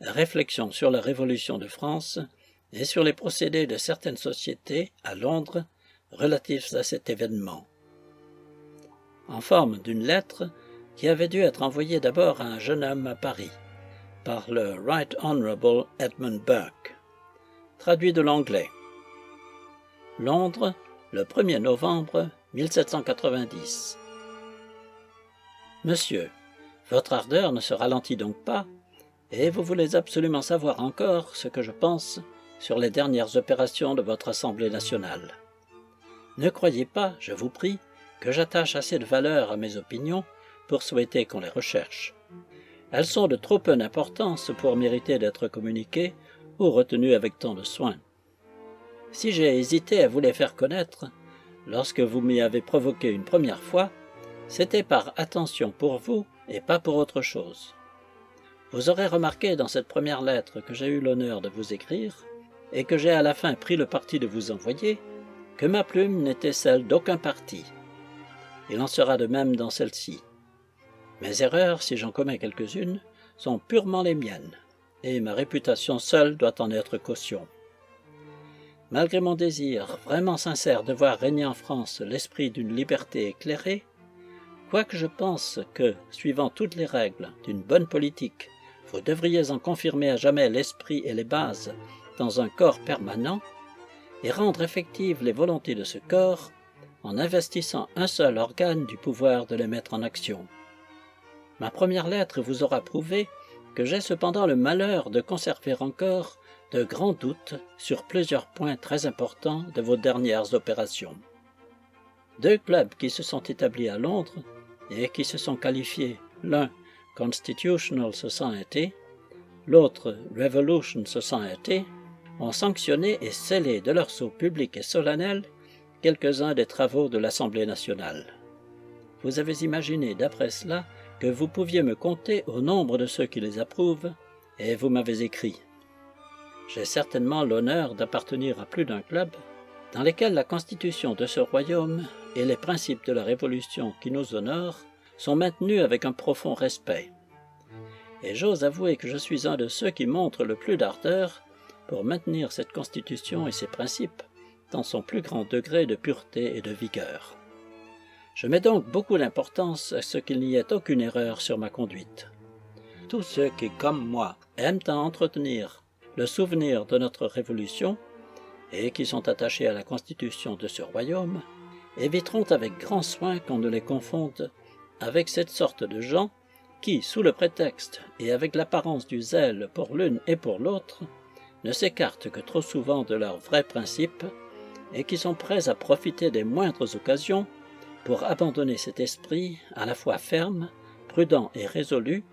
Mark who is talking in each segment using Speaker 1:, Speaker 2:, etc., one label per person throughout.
Speaker 1: Réflexion sur la Révolution de France et sur les procédés de certaines sociétés à Londres relatifs à cet événement. En forme d'une lettre qui avait dû être envoyée d'abord à un jeune homme à Paris, par le Right Honourable Edmund Burke. Traduit de l'anglais. Londres, le 1er novembre 1790. Monsieur, votre ardeur ne se ralentit donc pas, et vous voulez absolument savoir encore ce que je pense sur les dernières opérations de votre Assemblée nationale. Ne croyez pas, je vous prie, que j'attache assez de valeur à mes opinions pour souhaiter qu'on les recherche. Elles sont de trop peu d'importance pour mériter d'être communiquées ou retenues avec tant de soin. Si j'ai hésité à vous les faire connaître, lorsque vous m'y avez provoqué une première fois, c'était par attention pour vous et pas pour autre chose. Vous aurez remarqué dans cette première lettre que j'ai eu l'honneur de vous écrire, et que j'ai à la fin pris le parti de vous envoyer, que ma plume n'était celle d'aucun parti. Il en sera de même dans celle-ci. Mes erreurs, si j'en commets quelques-unes, sont purement les miennes, et ma réputation seule doit en être caution. Malgré mon désir vraiment sincère de voir régner en France l'esprit d'une liberté éclairée, quoique je pense que, suivant toutes les règles d'une bonne politique, vous devriez en confirmer à jamais l'esprit et les bases dans un corps permanent, et rendre effectives les volontés de ce corps en investissant un seul organe du pouvoir de les mettre en action. Ma première lettre vous aura prouvé que j'ai cependant le malheur de conserver encore de grands doutes sur plusieurs points très importants de vos dernières opérations. Deux clubs qui se sont établis à Londres et qui se sont qualifiés, l'un Constitutional Society, l'autre Revolution Society, ont sanctionné et scellé de leur sceau public et solennel quelques-uns des travaux de l'Assemblée nationale. Vous avez imaginé d'après cela que vous pouviez me compter au nombre de ceux qui les approuvent, et vous m'avez écrit. J'ai certainement l'honneur d'appartenir à plus d'un club dans lesquels la constitution de ce royaume et les principes de la Révolution qui nous honorent sont maintenus avec un profond respect. Et j'ose avouer que je suis un de ceux qui montrent le plus d'ardeur pour maintenir cette constitution et ses principes dans son plus grand degré de pureté et de vigueur. Je mets donc beaucoup d'importance à ce qu'il n'y ait aucune erreur sur ma conduite. Tous ceux qui, comme moi, aiment à entretenir le souvenir de notre Révolution et qui sont attachés à la constitution de ce royaume, éviteront avec grand soin qu'on ne les confonde avec cette sorte de gens qui, sous le prétexte et avec l'apparence du zèle pour l'une et pour l'autre, ne s'écartent que trop souvent de leurs vrais principes et qui sont prêts à profiter des moindres occasions pour abandonner cet esprit à la fois ferme, prudent et résolu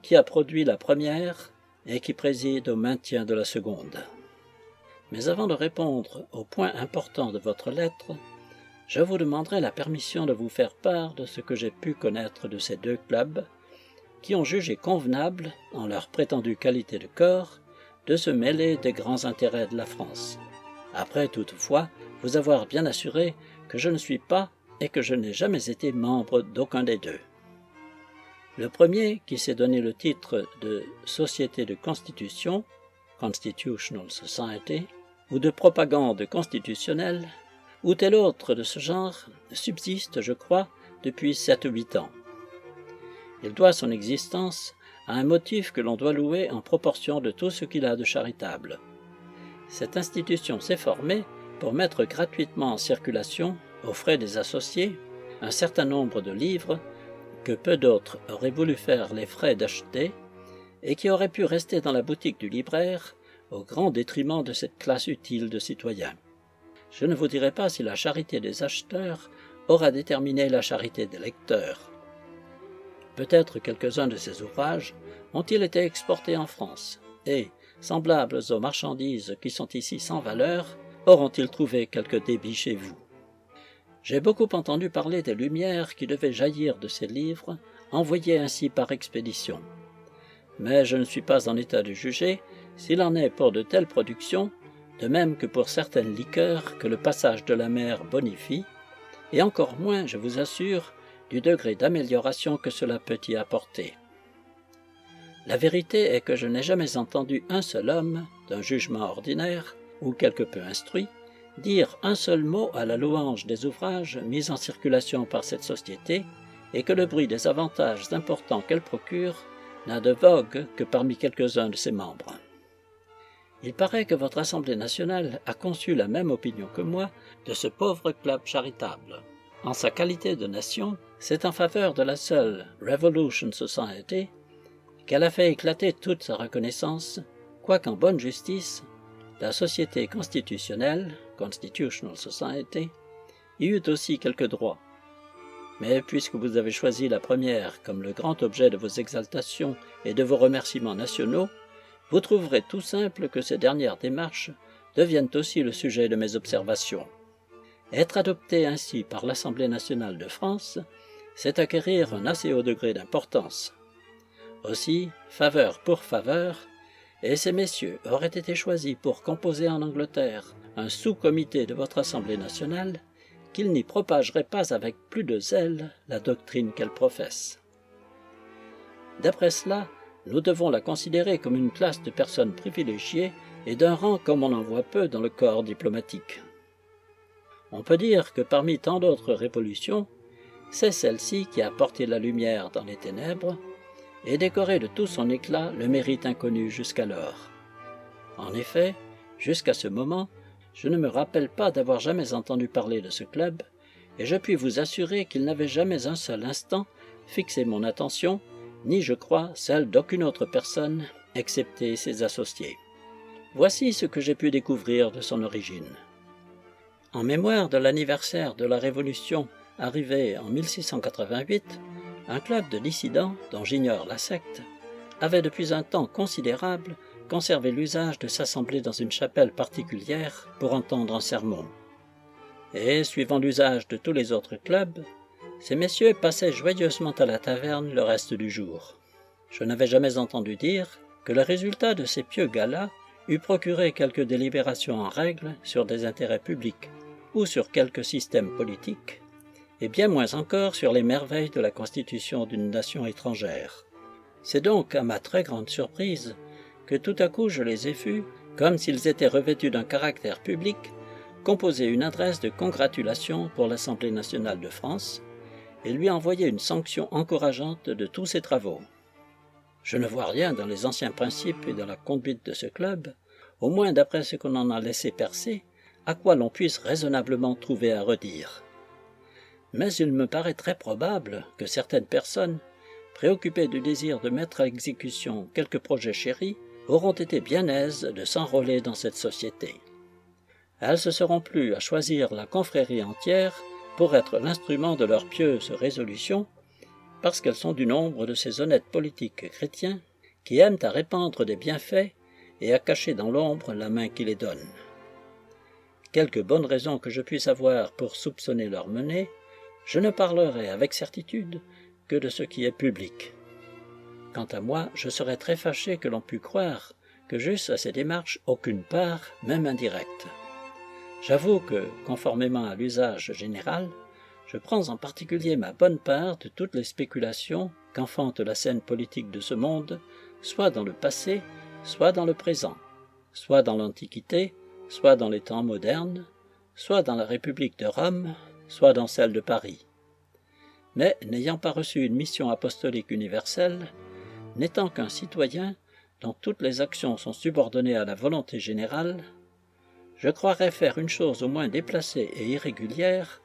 Speaker 1: qui a produit la première et qui préside au maintien de la seconde. Mais avant de répondre aux points importants de votre lettre, je vous demanderai la permission de vous faire part de ce que j'ai pu connaître de ces deux clubs qui ont jugé convenable, en leur prétendue qualité de corps, de se mêler des grands intérêts de la France, après toutefois vous avoir bien assuré que je ne suis pas et que je n'ai jamais été membre d'aucun des deux. Le premier, qui s'est donné le titre de Société de Constitution, Constitutional Society, ou de propagande constitutionnelle, ou tel autre de ce genre, subsiste, je crois, depuis 7 ou 8 ans. Il doit son existence à un motif que l'on doit louer en proportion de tout ce qu'il a de charitable. Cette institution s'est formée pour mettre gratuitement en circulation, aux frais des associés, un certain nombre de livres que peu d'autres auraient voulu faire les frais d'acheter et qui auraient pu rester dans la boutique du libraire au grand détriment de cette classe utile de citoyens. Je ne vous dirai pas si la charité des acheteurs aura déterminé la charité des lecteurs. Peut-être quelques-uns de ces ouvrages ont-ils été exportés en France, et, semblables aux marchandises qui sont ici sans valeur, auront-ils trouvé quelque débit chez vous. J'ai beaucoup entendu parler des lumières qui devaient jaillir de ces livres, envoyés ainsi par expédition. Mais je ne suis pas en état de juger s'il en est pour de telles productions, de même que pour certaines liqueurs que le passage de la mer bonifie, et encore moins, je vous assure, du degré d'amélioration que cela peut y apporter. La vérité est que je n'ai jamais entendu un seul homme, d'un jugement ordinaire, ou quelque peu instruit, dire un seul mot à la louange des ouvrages mis en circulation par cette société, et que le bruit des avantages importants qu'elle procure n'a de vogue que parmi quelques-uns de ses membres. Il paraît que votre Assemblée nationale a conçu la même opinion que moi de ce pauvre club charitable. En sa qualité de nation, c'est en faveur de la seule Revolution Society qu'elle a fait éclater toute sa reconnaissance, quoiqu'en bonne justice, la Société constitutionnelle, Constitutional Society, y eut aussi quelques droits. Mais puisque vous avez choisi la première comme le grand objet de vos exaltations et de vos remerciements nationaux, vous trouverez tout simple que ces dernières démarches deviennent aussi le sujet de mes observations. Être adopté ainsi par l'Assemblée nationale de France, c'est acquérir un assez haut degré d'importance. Aussi, faveur pour faveur, et ces messieurs auraient été choisis pour composer en Angleterre un sous-comité de votre Assemblée nationale, qu'ils n'y propageraient pas avec plus de zèle la doctrine qu'elle professe. D'après cela, nous devons la considérer comme une classe de personnes privilégiées et d'un rang comme on en voit peu dans le corps diplomatique. On peut dire que parmi tant d'autres révolutions, c'est celle-ci qui a porté la lumière dans les ténèbres et décoré de tout son éclat le mérite inconnu jusqu'alors. En effet, jusqu'à ce moment, je ne me rappelle pas d'avoir jamais entendu parler de ce club, et je puis vous assurer qu'il n'avait jamais un seul instant fixé mon attention, ni, je crois, celle d'aucune autre personne, excepté ses associés. Voici ce que j'ai pu découvrir de son origine. En mémoire de l'anniversaire de la Révolution arrivé en 1688, un club de dissidents, dont j'ignore la secte, avait depuis un temps considérable conservé l'usage de s'assembler dans une chapelle particulière pour entendre un sermon. Et, suivant l'usage de tous les autres clubs, ces messieurs passaient joyeusement à la taverne le reste du jour. Je n'avais jamais entendu dire que le résultat de ces pieux galas eût procuré quelque délibération en règle sur des intérêts publics ou sur quelque système politique, et bien moins encore sur les merveilles de la constitution d'une nation étrangère. C'est donc, à ma très grande surprise, que tout à coup je les ai vus, comme s'ils étaient revêtus d'un caractère public, composer une adresse de congratulation pour l'Assemblée nationale de France et lui envoyer une sanction encourageante de tous ses travaux. Je ne vois rien dans les anciens principes et dans la conduite de ce club, au moins d'après ce qu'on en a laissé percer, à quoi l'on puisse raisonnablement trouver à redire. Mais il me paraît très probable que certaines personnes, préoccupées du désir de mettre à exécution quelques projets chéris, auront été bien aises de s'enrôler dans cette société. Elles se seront plues à choisir la confrérie entière pour être l'instrument de leurs pieuses résolutions, parce qu'elles sont du nombre de ces honnêtes politiques chrétiens qui aiment à répandre des bienfaits et à cacher dans l'ombre la main qui les donne. Quelque bonne raison que je puisse avoir pour soupçonner leur menée, je ne parlerai avec certitude que de ce qui est public. Quant à moi, je serais très fâché que l'on pût croire que j'eusse à ces démarches aucune part, même indirecte. J'avoue que, conformément à l'usage général, je prends en particulier ma bonne part de toutes les spéculations qu'enfante la scène politique de ce monde, soit dans le passé, soit dans le présent, soit dans l'Antiquité, soit dans les temps modernes, soit dans la République de Rome, soit dans celle de Paris. Mais, n'ayant pas reçu une mission apostolique universelle, n'étant qu'un citoyen dont toutes les actions sont subordonnées à la volonté générale, je croirais faire une chose au moins déplacée et irrégulière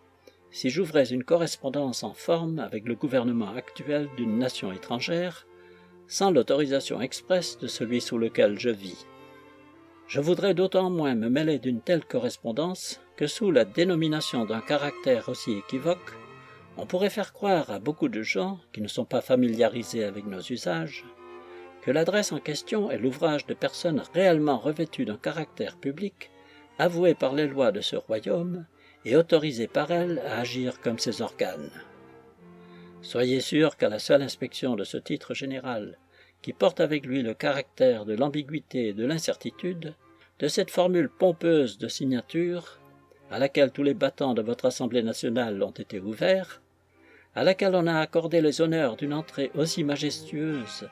Speaker 1: si j'ouvrais une correspondance en forme avec le gouvernement actuel d'une nation étrangère, sans l'autorisation expresse de celui sous lequel je vis. Je voudrais d'autant moins me mêler d'une telle correspondance que sous la dénomination d'un caractère aussi équivoque, on pourrait faire croire à beaucoup de gens qui ne sont pas familiarisés avec nos usages que l'adresse en question est l'ouvrage de personnes réellement revêtues d'un caractère public, avouées par les lois de ce royaume et autorisées par elles à agir comme ses organes. Soyez sûr qu'à la seule inspection de ce titre général, qui porte avec lui le caractère de l'ambiguïté et de l'incertitude, de cette formule pompeuse de signature, à laquelle tous les battants de votre Assemblée nationale ont été ouverts, à laquelle on a accordé les honneurs d'une entrée aussi majestueuse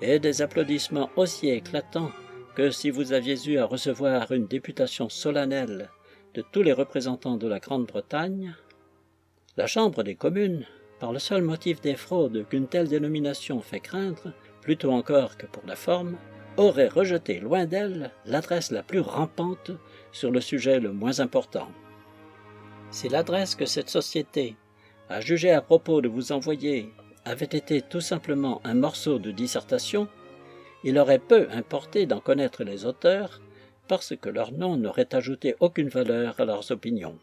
Speaker 1: et des applaudissements aussi éclatants que si vous aviez eu à recevoir une députation solennelle de tous les représentants de la Grande-Bretagne, la Chambre des communes, par le seul motif des fraudes qu'une telle dénomination fait craindre, plutôt encore que pour la forme, aurait rejeté loin d'elle l'adresse la plus rampante sur le sujet le moins important. Si l'adresse que cette société a jugé à propos de vous envoyer avait été tout simplement un morceau de dissertation, il aurait peu importé d'en connaître les auteurs, parce que leur nom n'aurait ajouté aucune valeur à leurs opinions.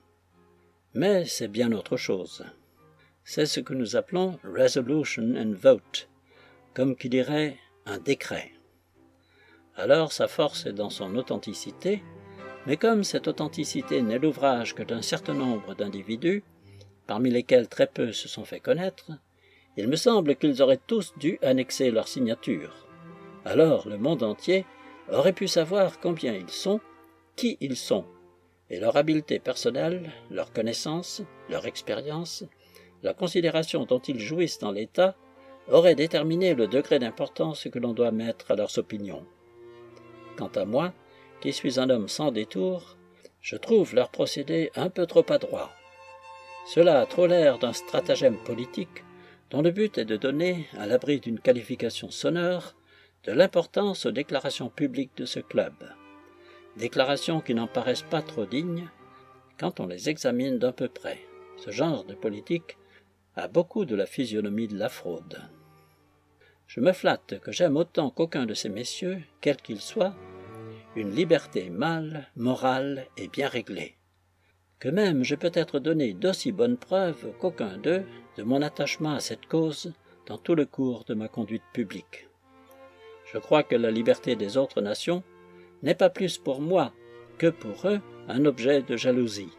Speaker 1: Mais c'est bien autre chose. C'est ce que nous appelons « resolution and vote », comme qui dirait un décret. Alors sa force est dans son authenticité, mais comme cette authenticité n'est l'ouvrage que d'un certain nombre d'individus, parmi lesquels très peu se sont fait connaître, il me semble qu'ils auraient tous dû annexer leur signature. Alors le monde entier aurait pu savoir combien ils sont, qui ils sont, et leur habileté personnelle, leur connaissance, leur expérience, la considération dont ils jouissent dans l'État, auraient déterminé le degré d'importance que l'on doit mettre à leurs opinions. Quant à moi, qui suis un homme sans détour, je trouve leur procédé un peu trop adroit. Cela a trop l'air d'un stratagème politique dont le but est de donner, à l'abri d'une qualification sonore, de l'importance aux déclarations publiques de ce club. Déclarations qui n'en paraissent pas trop dignes quand on les examine d'un peu près. Ce genre de politique a beaucoup de la physionomie de la fraude. Je me flatte que j'aime autant qu'aucun de ces messieurs, quels qu'ils soient, une liberté mâle, morale et bien réglée. Que même j'ai peut-être donné d'aussi bonnes preuves qu'aucun d'eux de mon attachement à cette cause dans tout le cours de ma conduite publique. Je crois que la liberté des autres nations n'est pas plus pour moi que pour eux un objet de jalousie.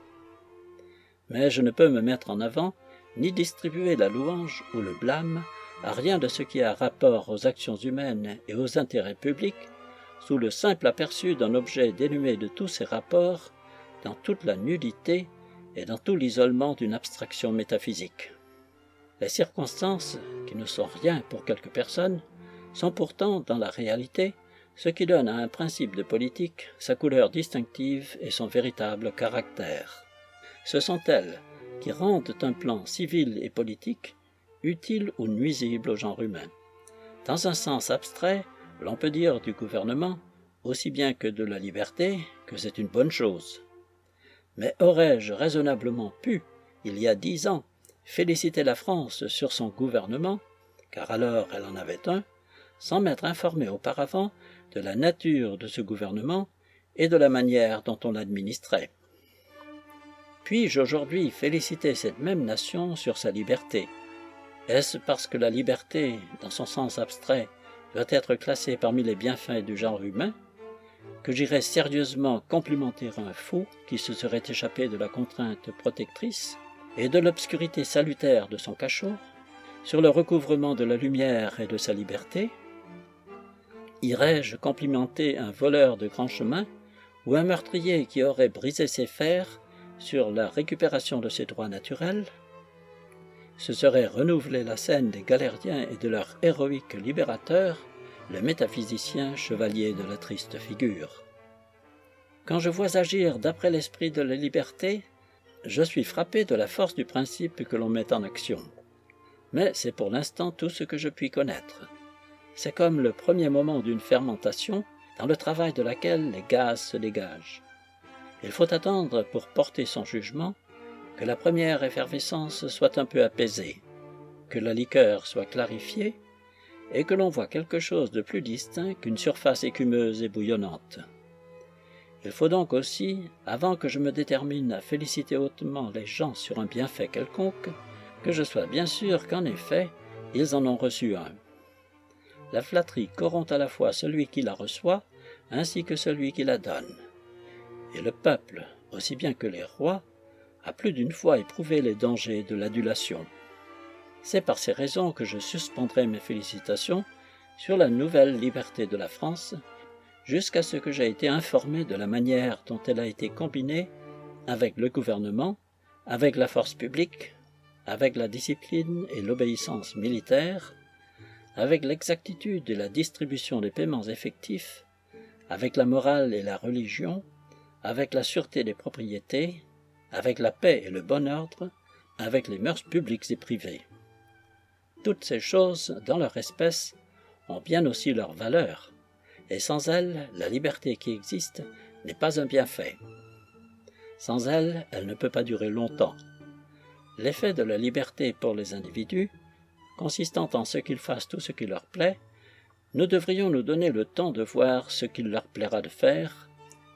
Speaker 1: Mais je ne peux me mettre en avant ni distribuer la louange ou le blâme à rien de ce qui a rapport aux actions humaines et aux intérêts publics, sous le simple aperçu d'un objet dénué de tous ses rapports, dans toute la nudité et dans tout l'isolement d'une abstraction métaphysique. Les circonstances, qui ne sont rien pour quelques personnes, sont pourtant, dans la réalité, ce qui donne à un principe de politique sa couleur distinctive et son véritable caractère. Ce sont elles qui rendent un plan civil et politique utile ou nuisible au genre humain. Dans un sens abstrait, l'on peut dire du gouvernement, aussi bien que de la liberté, que c'est une bonne chose. Mais aurais-je raisonnablement pu, il y a 10 ans, féliciter la France sur son gouvernement, car alors elle en avait un, sans m'être informé auparavant de la nature de ce gouvernement et de la manière dont on l'administrait? Puis-je aujourd'hui féliciter cette même nation sur sa liberté? Est-ce parce que la liberté, dans son sens abstrait, doit être classée parmi les bienfaits du genre humain, que j'irais sérieusement complimenter un fou qui se serait échappé de la contrainte protectrice et de l'obscurité salutaire de son cachot, sur le recouvrement de la lumière et de sa liberté? Irais-je complimenter un voleur de grand chemin ou un meurtrier qui aurait brisé ses fers sur la récupération de ses droits naturels? Ce serait renouveler la scène des galériens et de leur héroïque libérateur, le métaphysicien chevalier de la triste figure. Quand je vois agir d'après l'esprit de la liberté, je suis frappé de la force du principe que l'on met en action. Mais c'est pour l'instant tout ce que je puis connaître. C'est comme le premier moment d'une fermentation, dans le travail de laquelle les gaz se dégagent. Il faut attendre pour porter son jugement que la première effervescence soit un peu apaisée, que la liqueur soit clarifiée, et que l'on voit quelque chose de plus distinct qu'une surface écumeuse et bouillonnante. Il faut donc aussi, avant que je me détermine à féliciter hautement les gens sur un bienfait quelconque, que je sois bien sûr qu'en effet, ils en ont reçu un. La flatterie corrompt à la fois celui qui la reçoit, ainsi que celui qui la donne. Et le peuple, aussi bien que les rois, a plus d'une fois éprouvé les dangers de l'adulation. C'est par ces raisons que je suspendrai mes félicitations sur la nouvelle liberté de la France, jusqu'à ce que j'aie été informé de la manière dont elle a été combinée avec le gouvernement, avec la force publique, avec la discipline et l'obéissance militaire, avec l'exactitude et la distribution des paiements effectifs, avec la morale et la religion, avec la sûreté des propriétés, avec la paix et le bon ordre, avec les mœurs publiques et privées. Toutes ces choses, dans leur espèce, ont bien aussi leur valeur, et sans elles, la liberté qui existe n'est pas un bienfait. Sans elle, elle ne peut pas durer longtemps. L'effet de la liberté pour les individus, consistant en ce qu'ils fassent tout ce qui leur plaît, nous devrions nous donner le temps de voir ce qu'il leur plaira de faire,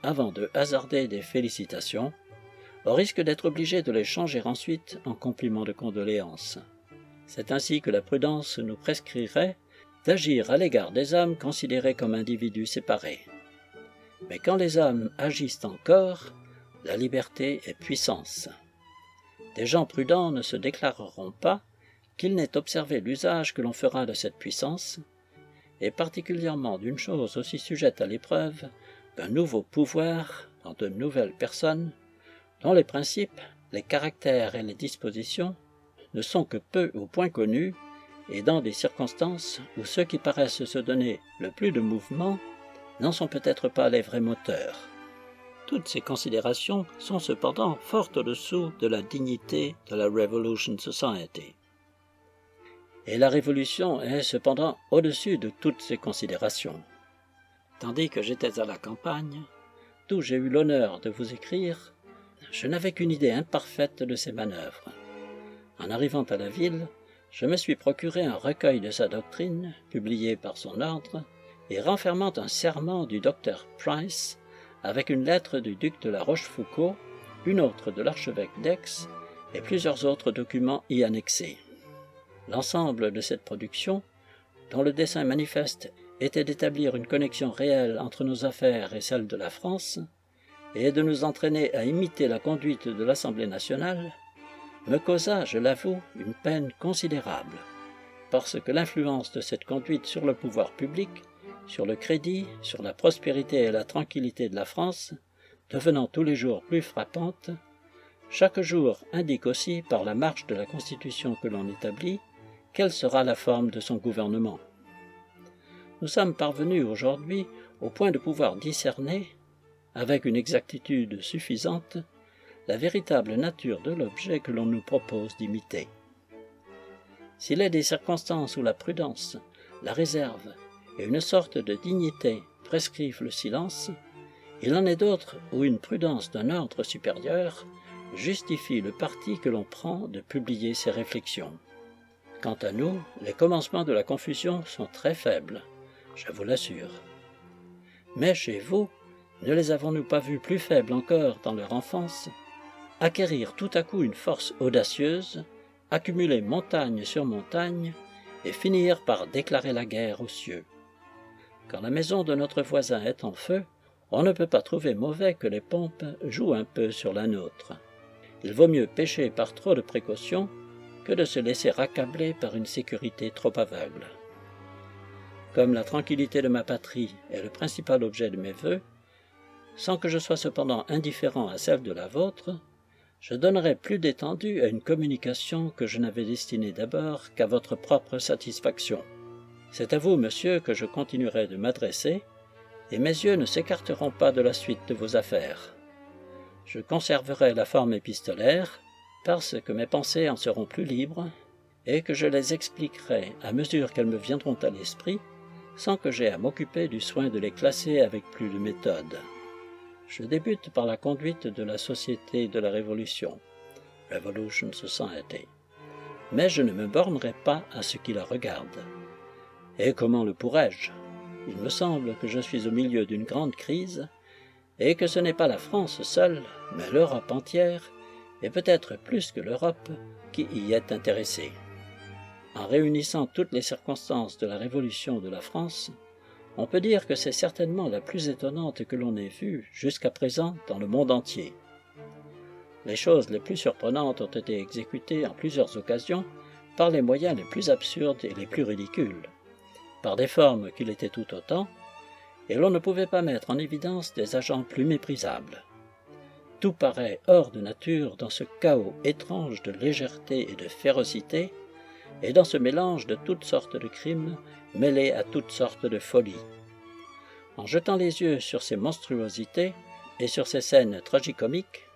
Speaker 1: avant de hasarder des félicitations, au risque d'être obligés de les changer ensuite en compliments de condoléances. C'est ainsi que la prudence nous prescrirait d'agir à l'égard des hommes considérés comme individus séparés. Mais quand les hommes agissent encore, la liberté est puissance. Des gens prudents ne se déclareront pas qu'ils n'aient observé l'usage que l'on fera de cette puissance, et particulièrement d'une chose aussi sujette à l'épreuve qu'un nouveau pouvoir dans de nouvelles personnes, dont les principes, les caractères et les dispositions ne sont que peu ou point connus, et dans des circonstances où ceux qui paraissent se donner le plus de mouvement n'en sont peut-être pas les vrais moteurs. Toutes ces considérations sont cependant fort au-dessous de la dignité de la Revolution Society. Et la Révolution est cependant au-dessus de toutes ces considérations. Tandis que j'étais à la campagne, d'où j'ai eu l'honneur de vous écrire, je n'avais qu'une idée imparfaite de ses manœuvres. En arrivant à la ville, je me suis procuré un recueil de sa doctrine, publié par son ordre, et renfermant un serment du docteur Price, avec une lettre du duc de la Rochefoucauld, une autre de l'archevêque d'Aix, et plusieurs autres documents y annexés. L'ensemble de cette production, dont le dessein manifeste était d'établir une connexion réelle entre nos affaires et celles de la France, et de nous entraîner à imiter la conduite de l'Assemblée nationale, me causa, je l'avoue, une peine considérable, parce que l'influence de cette conduite sur le pouvoir public, sur le crédit, sur la prospérité et la tranquillité de la France, devenant tous les jours plus frappante, chaque jour indique aussi, par la marche de la Constitution que l'on établit, quelle sera la forme de son gouvernement. Nous sommes parvenus aujourd'hui au point de pouvoir discerner, avec une exactitude suffisante, la véritable nature de l'objet que l'on nous propose d'imiter. S'il est des circonstances où la prudence, la réserve et une sorte de dignité prescrivent le silence, il en est d'autres où une prudence d'un ordre supérieur justifie le parti que l'on prend de publier ses réflexions. Quant à nous, les commencements de la confusion sont très faibles, je vous l'assure. Mais chez vous, ne les avons-nous pas vus plus faibles encore dans leur enfance, acquérir tout à coup une force audacieuse, accumuler montagne sur montagne, et finir par déclarer la guerre aux cieux? Quand la maison de notre voisin est en feu, on ne peut pas trouver mauvais que les pompes jouent un peu sur la nôtre. Il vaut mieux pécher par trop de précautions que de se laisser accabler par une sécurité trop aveugle. Comme la tranquillité de ma patrie est le principal objet de mes vœux, sans que je sois cependant indifférent à celle de la vôtre, je donnerai plus d'étendue à une communication que je n'avais destinée d'abord qu'à votre propre satisfaction. C'est à vous, monsieur, que je continuerai de m'adresser, et mes yeux ne s'écarteront pas de la suite de vos affaires. Je conserverai la forme épistolaire, parce que mes pensées en seront plus libres, et que je les expliquerai à mesure qu'elles me viendront à l'esprit, sans que j'aie à m'occuper du soin de les classer avec plus de méthode. Je débute par la conduite de la Société de la Révolution, Revolution Society, mais je ne me bornerai pas à ce qui la regarde. Et comment le pourrais-je? Il me semble que je suis au milieu d'une grande crise, et que ce n'est pas la France seule, mais l'Europe entière, et peut-être plus que l'Europe, qui y est intéressée. En réunissant toutes les circonstances de la Révolution de la France, on peut dire que c'est certainement la plus étonnante que l'on ait vue jusqu'à présent dans le monde entier. Les choses les plus surprenantes ont été exécutées en plusieurs occasions par les moyens les plus absurdes et les plus ridicules, par des formes qui l'étaient tout autant, et l'on ne pouvait pas mettre en évidence des agents plus méprisables. Tout paraît hors de nature dans ce chaos étrange de légèreté et de férocité et dans ce mélange de toutes sortes de crimes mêlés à toutes sortes de folies. En jetant les yeux sur ces monstruosités et sur ces scènes tragicomiques,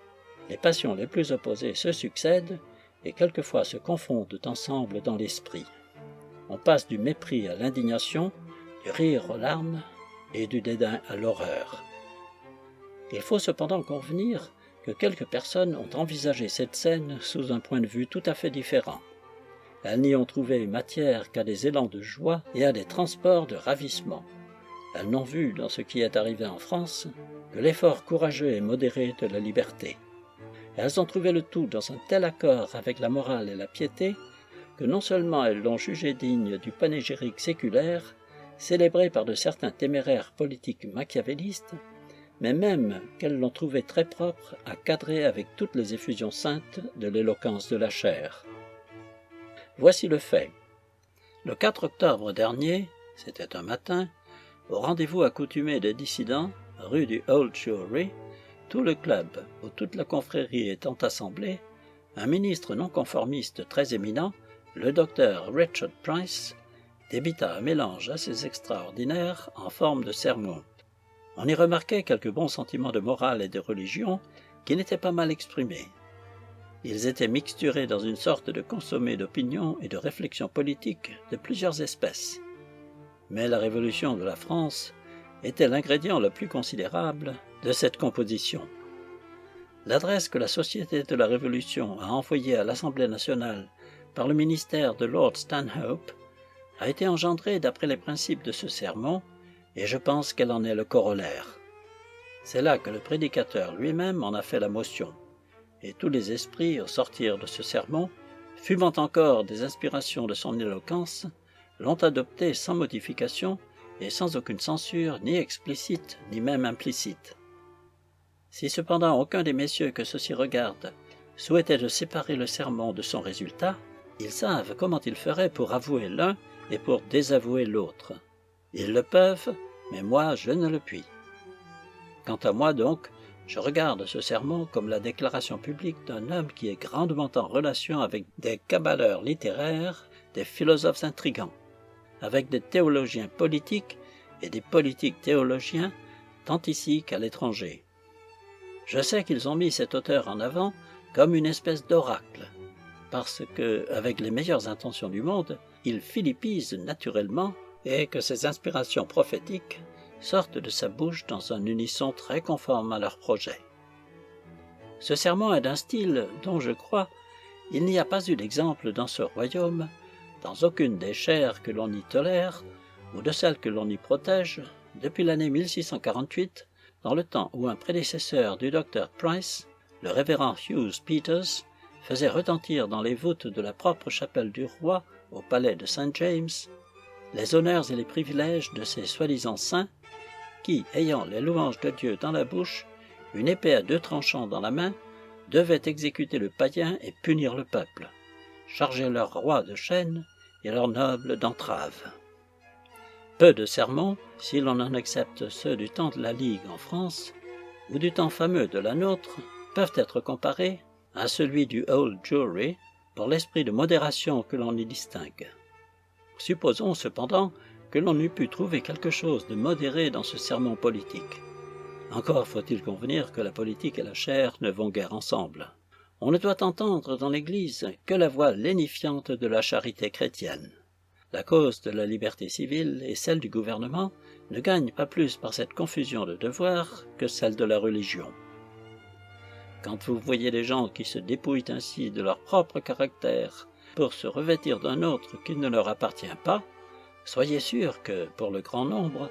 Speaker 1: les passions les plus opposées se succèdent et quelquefois se confondent ensemble dans l'esprit. On passe du mépris à l'indignation, du rire aux larmes et du dédain à l'horreur. Il faut cependant convenir que quelques personnes ont envisagé cette scène sous un point de vue tout à fait différent. Elles n'y ont trouvé matière qu'à des élans de joie et à des transports de ravissement. Elles n'ont vu dans ce qui est arrivé en France que l'effort courageux et modéré de la liberté. Elles ont trouvé le tout dans un tel accord avec la morale et la piété que non seulement elles l'ont jugé digne du panégyrique séculaire, célébré par de certains téméraires politiques machiavélistes, mais même qu'elles l'ont trouvé très propre à cadrer avec toutes les effusions saintes de l'éloquence de la chair. Voici le fait. Le 4 octobre dernier, c'était un matin, au rendez-vous accoutumé des dissidents, rue du Old Jewry, tout le club ou toute la confrérie étant assemblée, un ministre non-conformiste très éminent, le docteur Richard Price, débita un mélange assez extraordinaire en forme de sermon. On y remarquait quelques bons sentiments de morale et de religion qui n'étaient pas mal exprimés. Ils étaient mixturés dans une sorte de consommé d'opinion et de réflexion politique de plusieurs espèces. Mais la Révolution de la France était l'ingrédient le plus considérable de cette composition. L'adresse que la Société de la Révolution a envoyée à l'Assemblée nationale par le ministère de Lord Stanhope a été engendrée d'après les principes de ce sermon, et je pense qu'elle en est le corollaire. C'est là que le prédicateur lui-même en a fait la motion, et tous les esprits, au sortir de ce sermon, fumant encore des inspirations de son éloquence, l'ont adopté sans modification et sans aucune censure ni explicite ni même implicite. Si cependant aucun des messieurs que ceci regarde souhaitait de séparer le sermon de son résultat, ils savent comment ils feraient pour avouer l'un et pour désavouer l'autre. Ils le peuvent, mais moi je ne le puis. Quant à moi donc, je regarde ce sermon comme la déclaration publique d'un homme qui est grandement en relation avec des cabaleurs littéraires, des philosophes intrigants, avec des théologiens politiques et des politiques théologiens, tant ici qu'à l'étranger. Je sais qu'ils ont mis cet auteur en avant comme une espèce d'oracle, parce que, avec les meilleures intentions du monde, il philippise naturellement et que ses inspirations prophétiques sortent de sa bouche dans un unisson très conforme à leur projet. Ce sermon est d'un style dont, je crois, il n'y a pas eu d'exemple dans ce royaume, dans aucune des chaires que l'on y tolère, ou de celles que l'on y protège, depuis l'année 1648, dans le temps où un prédécesseur du docteur Price, le révérend Hughes Peters, faisait retentir dans les voûtes de la propre chapelle du roi, au palais de St. James, les honneurs et les privilèges de ces soi-disant saints, qui, ayant les louanges de Dieu dans la bouche, une épée à 2 tranchants dans la main, devaient exécuter le païen et punir le peuple, charger leur roi de chaînes et leurs nobles d'entraves. Peu de sermons, si l'on en accepte ceux du temps de la Ligue en France, ou du temps fameux de la nôtre, peuvent être comparés à celui du Old Jewry pour l'esprit de modération que l'on y distingue. Supposons cependant que l'on eût pu trouver quelque chose de modéré dans ce sermon politique. Encore faut-il convenir que la politique et la chair ne vont guère ensemble. On ne doit entendre dans l'Église que la voix lénifiante de la charité chrétienne. La cause de la liberté civile et celle du gouvernement ne gagnent pas plus par cette confusion de devoirs que celle de la religion. Quand vous voyez des gens qui se dépouillent ainsi de leur propre caractère pour se revêtir d'un autre qui ne leur appartient pas, soyez sûr que, pour le grand nombre,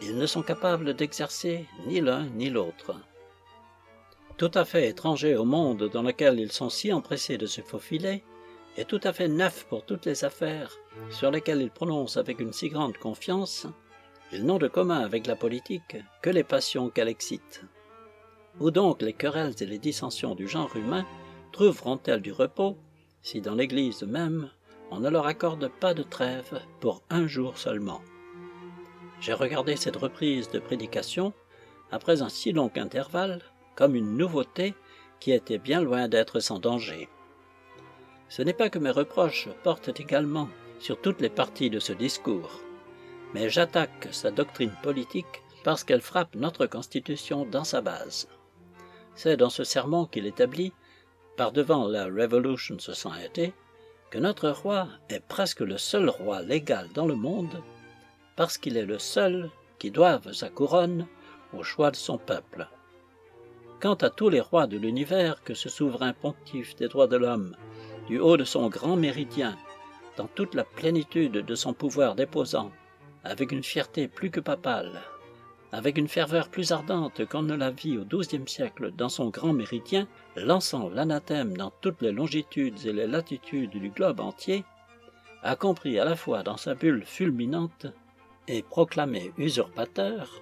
Speaker 1: ils ne sont capables d'exercer ni l'un ni l'autre. Tout à fait étrangers au monde dans lequel ils sont si empressés de se faufiler, et tout à fait neufs pour toutes les affaires sur lesquelles ils prononcent avec une si grande confiance, ils n'ont de commun avec la politique que les passions qu'elle excite. Où donc les querelles et les dissensions du genre humain trouveront-elles du repos, si dans l'Église même on ne leur accorde pas de trêve pour un jour seulement? J'ai regardé cette reprise de prédication, après un si long intervalle, comme une nouveauté qui était bien loin d'être sans danger. Ce n'est pas que mes reproches portent également sur toutes les parties de ce discours, mais j'attaque sa doctrine politique parce qu'elle frappe notre Constitution dans sa base. C'est dans ce sermon qu'il établit, par devant la Revolution Society, que notre roi est presque le seul roi légal dans le monde, parce qu'il est le seul qui doive sa couronne au choix de son peuple. Quant à tous les rois de l'univers que ce souverain pontife des droits de l'homme, du haut de son grand méridien, dans toute la plénitude de son pouvoir déposant, avec une fierté plus que papale, avec une ferveur plus ardente qu'on ne la vit au XIIe siècle dans son grand méridien, lançant l'anathème dans toutes les longitudes et les latitudes du globe entier, a compris à la fois dans sa bulle fulminante et proclamé usurpateur,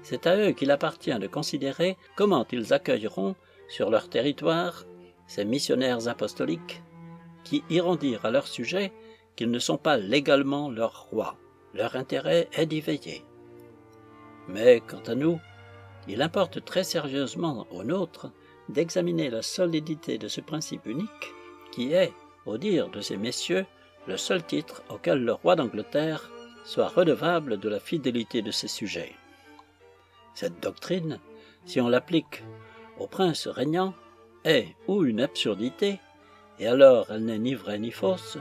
Speaker 1: c'est à eux qu'il appartient de considérer comment ils accueilleront sur leur territoire ces missionnaires apostoliques qui iront dire à leur sujet qu'ils ne sont pas légalement leurs rois. Leur intérêt est d'y veiller. Mais quant à nous, il importe très sérieusement aux nôtres d'examiner la solidité de ce principe unique qui est, au dire de ces messieurs, le seul titre auquel le roi d'Angleterre soit redevable de la fidélité de ses sujets. Cette doctrine, si on l'applique au prince régnant, est ou une absurdité, et alors elle n'est ni vraie ni fausse,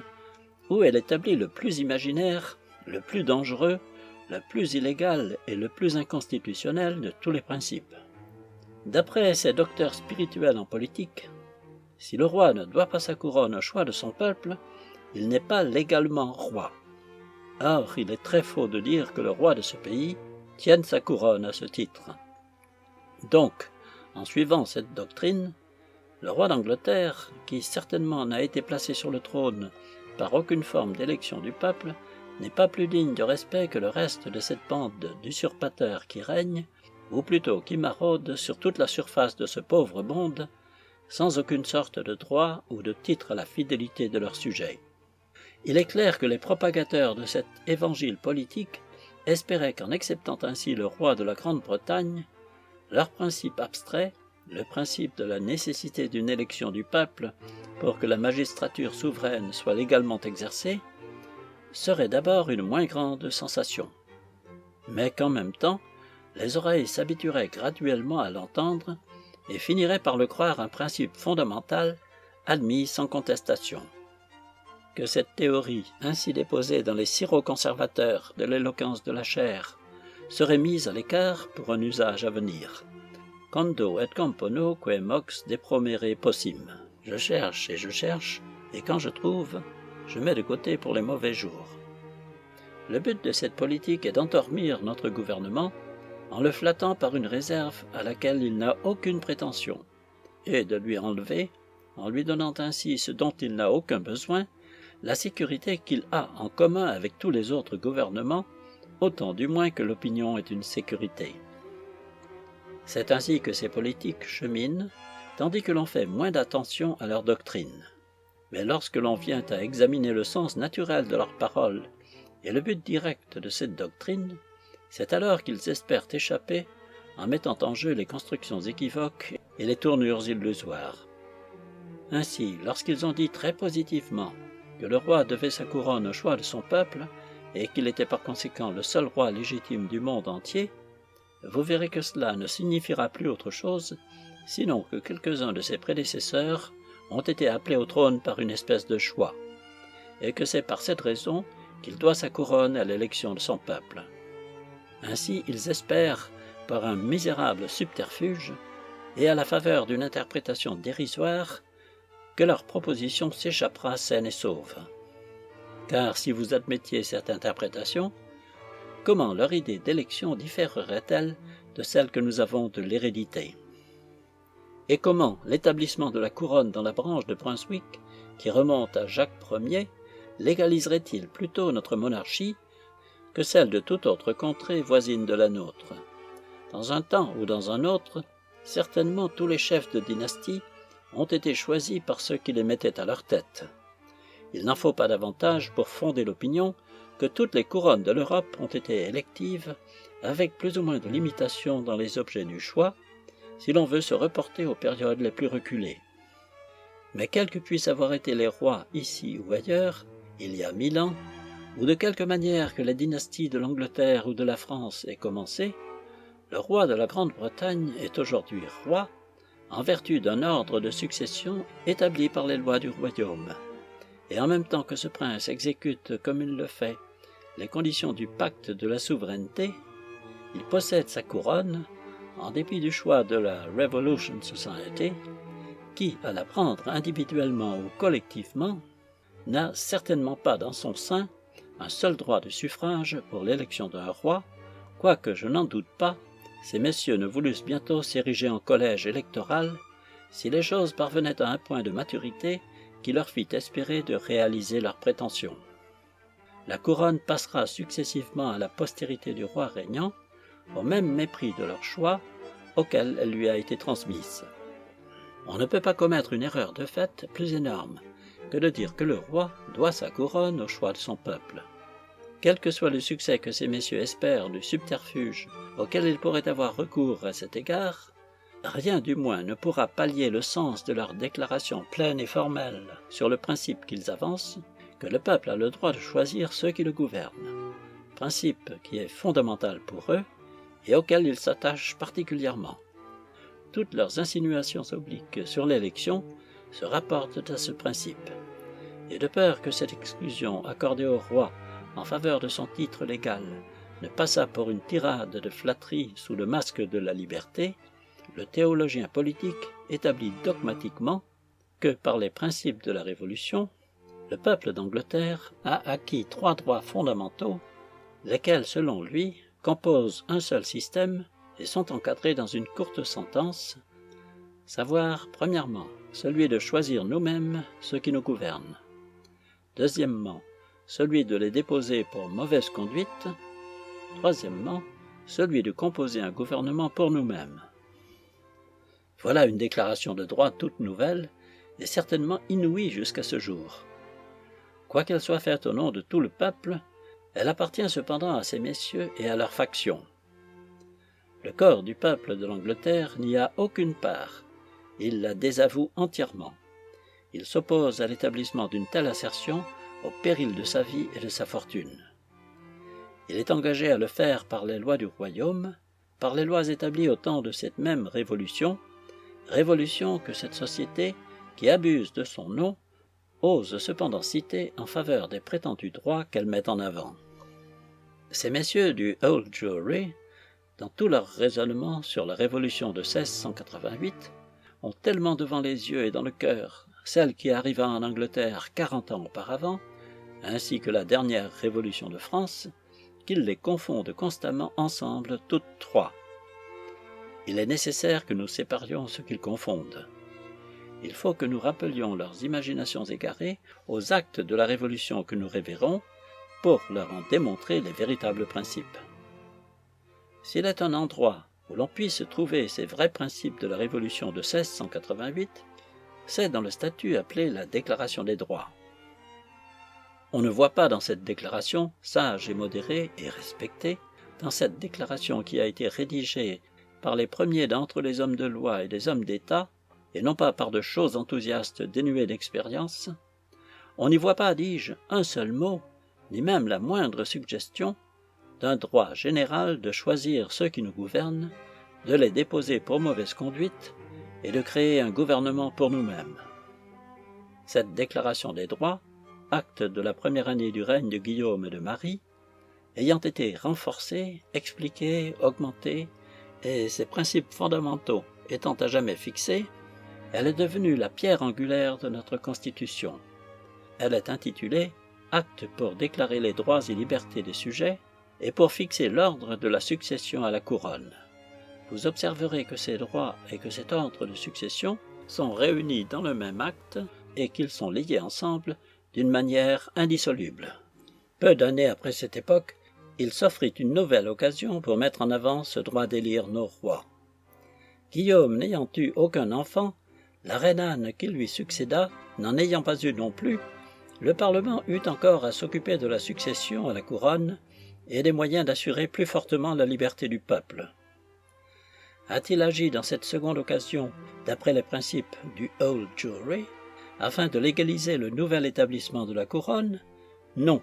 Speaker 1: ou elle établit le plus imaginaire, le plus dangereux, le plus illégal et le plus inconstitutionnel de tous les principes. D'après ces docteurs spirituels en politique, si le roi ne doit pas sa couronne au choix de son peuple, il n'est pas légalement roi. Or, il est très faux de dire que le roi de ce pays tienne sa couronne à ce titre. Donc, en suivant cette doctrine, le roi d'Angleterre, qui certainement n'a été placé sur le trône par aucune forme d'élection du peuple, n'est pas plus digne de respect que le reste de cette bande d'usurpateurs qui règnent, ou plutôt qui maraudent sur toute la surface de ce pauvre monde, sans aucune sorte de droit ou de titre à la fidélité de leurs sujets. Il est clair que les propagateurs de cet évangile politique espéraient qu'en acceptant ainsi le roi de la Grande-Bretagne, leur principe abstrait, le principe de la nécessité d'une élection du peuple pour que la magistrature souveraine soit légalement exercée, serait d'abord une moins grande sensation, mais qu'en même temps, les oreilles s'habitueraient graduellement à l'entendre et finiraient par le croire un principe fondamental admis sans contestation. Que cette théorie, ainsi déposée dans les syro-conservateurs de l'éloquence de la chair, serait mise à l'écart pour un usage à venir. Quando et compono que mox depromere possim. Je cherche, et quand je trouve, je mets de côté pour les mauvais jours. Le but de cette politique est d'endormir notre gouvernement en le flattant par une réserve à laquelle il n'a aucune prétention, et de lui enlever, en lui donnant ainsi ce dont il n'a aucun besoin, la sécurité qu'il a en commun avec tous les autres gouvernements, autant du moins que l'opinion est une sécurité. C'est ainsi que ces politiques cheminent, tandis que l'on fait moins d'attention à leur doctrine. Mais lorsque l'on vient à examiner le sens naturel de leurs paroles et le but direct de cette doctrine, c'est alors qu'ils espèrent échapper en mettant en jeu les constructions équivoques et les tournures illusoires. Ainsi, lorsqu'ils ont dit très positivement que le roi devait sa couronne au choix de son peuple et qu'il était par conséquent le seul roi légitime du monde entier, vous verrez que cela ne signifiera plus autre chose, sinon que quelques-uns de ses prédécesseurs ont été appelés au trône par une espèce de choix, et que c'est par cette raison qu'il doit sa couronne à l'élection de son peuple. Ainsi, ils espèrent, par un misérable subterfuge, et à la faveur d'une interprétation dérisoire, que leur proposition s'échappera saine et sauve. Car si vous admettiez cette interprétation, comment leur idée d'élection différerait-elle de celle que nous avons de l'hérédité? Et comment l'établissement de la couronne dans la branche de Brunswick, qui remonte à Jacques Ier, légaliserait-il plutôt notre monarchie que celle de toute autre contrée voisine de la nôtre? Dans un temps ou dans un autre, certainement tous les chefs de dynastie ont été choisis par ceux qui les mettaient à leur tête. Il n'en faut pas davantage pour fonder l'opinion que toutes les couronnes de l'Europe ont été électives, avec plus ou moins de limitations dans les objets du choix, si l'on veut se reporter aux périodes les plus reculées. Mais quels que puissent avoir été les rois ici ou ailleurs, il y a 1000 ans, ou de quelque manière que la dynastie de l'Angleterre ou de la France ait commencé, le roi de la Grande-Bretagne est aujourd'hui roi en vertu d'un ordre de succession établi par les lois du royaume. Et en même temps que ce prince exécute comme il le fait les conditions du pacte de la souveraineté, il possède sa couronne en dépit du choix de la Revolution Society, qui, à la prendre individuellement ou collectivement, n'a certainement pas dans son sein un seul droit de suffrage pour l'élection d'un roi, quoique je n'en doute pas, ces messieurs ne voulussent bientôt s'ériger en collège électoral si les choses parvenaient à un point de maturité qui leur fit espérer de réaliser leurs prétentions. La couronne passera successivement à la postérité du roi régnant, au même mépris de leur choix auquel elle lui a été transmise. On ne peut pas commettre une erreur de fait plus énorme que de dire que le roi doit sa couronne au choix de son peuple. Quel que soit le succès que ces messieurs espèrent du subterfuge auquel ils pourraient avoir recours à cet égard, rien du moins ne pourra pallier le sens de leur déclaration pleine et formelle sur le principe qu'ils avancent, que le peuple a le droit de choisir ceux qui le gouvernent, principe qui est fondamental pour eux et auquel ils s'attachent particulièrement. Toutes leurs insinuations obliques sur l'élection se rapportent à ce principe, et de peur que cette exclusion accordée au roi en faveur de son titre légal ne passât pour une tirade de flatterie sous le masque de la liberté, le théologien politique établit dogmatiquement que, par les principes de la Révolution, le peuple d'Angleterre a acquis 3 droits fondamentaux, lesquels, selon lui, composent un seul système et sont encadrés dans une courte sentence, savoir, premièrement, celui de choisir nous-mêmes ceux qui nous gouvernent, deuxièmement, celui de les déposer pour mauvaise conduite, troisièmement, celui de composer un gouvernement pour nous-mêmes. Voilà une déclaration de droit toute nouvelle et certainement inouïe jusqu'à ce jour. Quoiqu'elle soit faite au nom de tout le peuple, elle appartient cependant à ces messieurs et à leur faction. Le corps du peuple de l'Angleterre n'y a aucune part, il la désavoue entièrement. Il s'oppose à l'établissement d'une telle assertion au péril de sa vie et de sa fortune. Il est engagé à le faire par les lois du royaume, par les lois établies au temps de cette même révolution que cette société, qui abuse de son nom, ose cependant citer en faveur des prétendus droits qu'elle met en avant. Ces messieurs du Old Jewry, dans tout leur raisonnement sur la révolution de 1688, ont tellement devant les yeux et dans le cœur celle qui arriva en Angleterre 40 ans auparavant, ainsi que la dernière révolution de France, qu'ils les confondent constamment ensemble toutes trois. Il est nécessaire que nous séparions ce qu'ils confondent. Il faut que nous rappelions leurs imaginations égarées aux actes de la Révolution que nous révérons pour leur en démontrer les véritables principes. S'il est un endroit où l'on puisse trouver ces vrais principes de la Révolution de 1688, c'est dans le statut appelé la Déclaration des droits. On ne voit pas dans cette déclaration, sage et modérée et respectée, dans cette déclaration qui a été rédigée par les premiers d'entre les hommes de loi et des hommes d'État, et non pas par de chauds enthousiastes dénués d'expérience, on n'y voit pas, dis-je, un seul mot, ni même la moindre suggestion, d'un droit général de choisir ceux qui nous gouvernent, de les déposer pour mauvaise conduite, et de créer un gouvernement pour nous-mêmes. Cette déclaration des droits, acte de la première année du règne de Guillaume et de Marie, ayant été renforcée, expliquée, augmentée, et ses principes fondamentaux étant à jamais fixés, elle est devenue la pierre angulaire de notre Constitution. Elle est intitulée « Acte pour déclarer les droits et libertés des sujets et pour fixer l'ordre de la succession à la couronne ». Vous observerez que ces droits et que cet ordre de succession sont réunis dans le même acte et qu'ils sont liés ensemble d'une manière indissoluble. Peu d'années après cette époque, il s'offrit une nouvelle occasion pour mettre en avant ce droit d'élire nos rois. Guillaume n'ayant eu aucun enfant, la reine Anne qui lui succéda n'en ayant pas eu non plus, le Parlement eut encore à s'occuper de la succession à la couronne et des moyens d'assurer plus fortement la liberté du peuple. A-t-il agi dans cette seconde occasion d'après les principes du Old Jewry, afin de légaliser le nouvel établissement de la couronne? Non.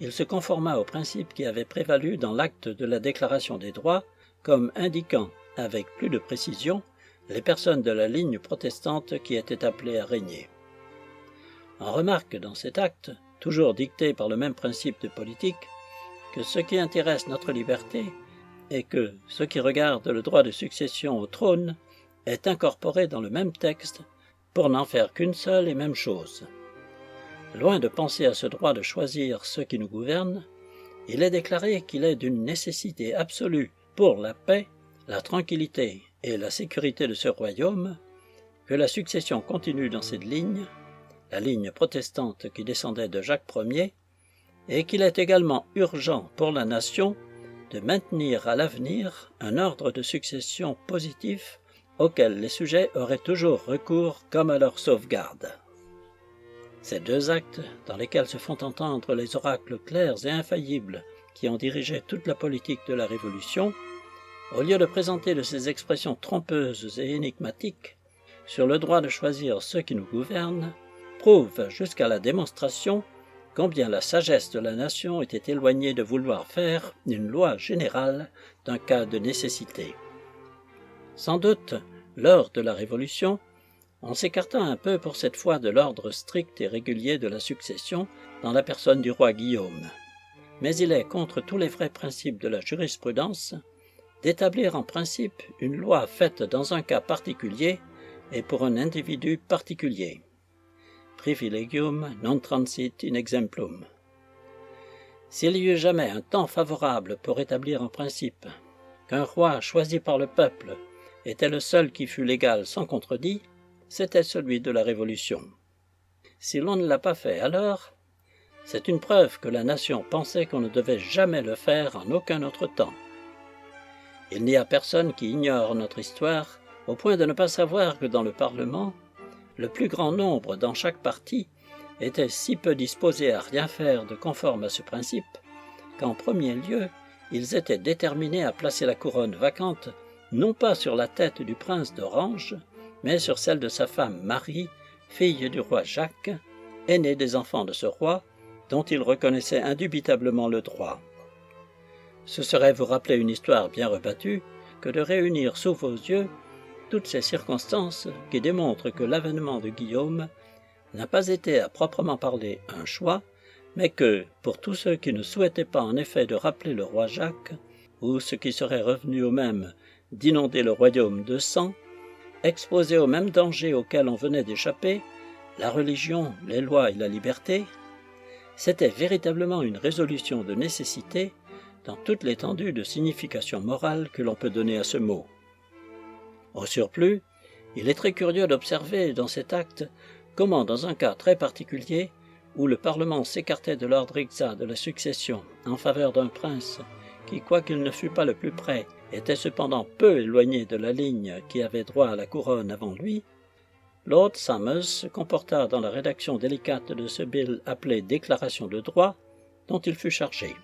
Speaker 1: Il se conforma au principe qui avait prévalu dans l'acte de la Déclaration des droits, comme indiquant, avec plus de précision, les personnes de la ligne protestante qui étaient appelées à régner. On remarque dans cet acte, toujours dicté par le même principe de politique, que ce qui intéresse notre liberté est que ce qui regarde le droit de succession au trône est incorporé dans le même texte pour n'en faire qu'une seule et même chose. Loin de penser à ce droit de choisir ceux qui nous gouvernent, il est déclaré qu'il est d'une nécessité absolue pour la paix, la tranquillité et la sécurité de ce royaume que la succession continue dans cette ligne, la ligne protestante qui descendait de Jacques Ier, et qu'il est également urgent pour la nation de maintenir à l'avenir un ordre de succession positif auquel les sujets auraient toujours recours comme à leur sauvegarde. Ces deux actes, dans lesquels se font entendre les oracles clairs et infaillibles qui ont dirigé toute la politique de la Révolution, au lieu de présenter de ces expressions trompeuses et énigmatiques sur le droit de choisir ceux qui nous gouvernent, prouvent jusqu'à la démonstration combien la sagesse de la nation était éloignée de vouloir faire une loi générale d'un cas de nécessité. Sans doute, lors de la Révolution, on s'écarta un peu pour cette fois de l'ordre strict et régulier de la succession dans la personne du roi Guillaume. Mais il est contre tous les vrais principes de la jurisprudence d'établir en principe une loi faite dans un cas particulier et pour un individu particulier. Privilegium non transit in exemplum. S'il y eut jamais un temps favorable pour établir un principe, qu'un roi choisi par le peuple était le seul qui fût légal sans contredit, c'était celui de la Révolution. Si l'on ne l'a pas fait alors, c'est une preuve que la nation pensait qu'on ne devait jamais le faire en aucun autre temps. Il n'y a personne qui ignore notre histoire au point de ne pas savoir que dans le Parlement, le plus grand nombre dans chaque parti était si peu disposés à rien faire de conforme à ce principe qu'en premier lieu, ils étaient déterminés à placer la couronne vacante non pas sur la tête du prince d'Orange, mais sur celle de sa femme Marie, fille du roi Jacques, aîné des enfants de ce roi, dont il reconnaissait indubitablement le droit. Ce serait vous rappeler une histoire bien rebattue que de réunir sous vos yeux toutes ces circonstances qui démontrent que l'avènement de Guillaume n'a pas été à proprement parler un choix, mais que, pour tous ceux qui ne souhaitaient pas en effet de rappeler le roi Jacques, ou ce qui serait revenu au même d'inonder le royaume de sang, exposés au même danger auquel on venait d'échapper, la religion, les lois et la liberté, c'était véritablement une résolution de nécessité dans toute l'étendue de signification morale que l'on peut donner à ce mot. Au surplus, il est très curieux d'observer dans cet acte comment, dans un cas très particulier, où le Parlement s'écartait de l'ordre exact de la succession en faveur d'un prince qui, quoiqu'il ne fût pas le plus près, était cependant peu éloigné de la ligne qui avait droit à la couronne avant lui, Lord Somers se comporta dans la rédaction délicate de ce bill appelé Déclaration de droit, dont il fut chargé.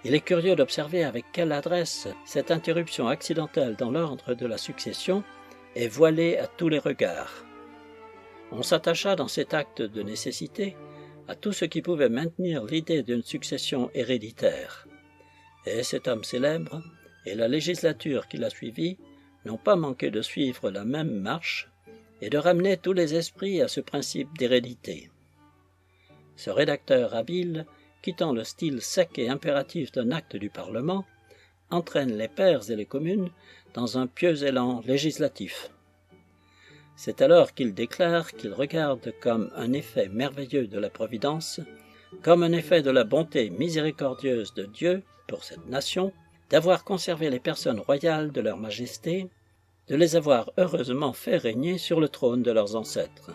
Speaker 1: Il est curieux d'observer avec quelle adresse cette interruption accidentelle dans l'ordre de la succession est voilée à tous les regards. On s'attacha dans cet acte de nécessité à tout ce qui pouvait maintenir l'idée d'une succession héréditaire. Et cet homme célèbre et la législature qui l'a suivi n'ont pas manqué de suivre la même marche et de ramener tous les esprits à ce principe d'hérédité. Ce rédacteur habile, quittant le style sec et impératif d'un acte du Parlement, entraîne les pairs et les communes dans un pieux élan législatif. C'est alors qu'il déclare qu'il regarde comme un effet merveilleux de la Providence, comme un effet de la bonté miséricordieuse de Dieu pour cette nation, d'avoir conservé les personnes royales de leur majesté, de les avoir heureusement fait régner sur le trône de leurs ancêtres,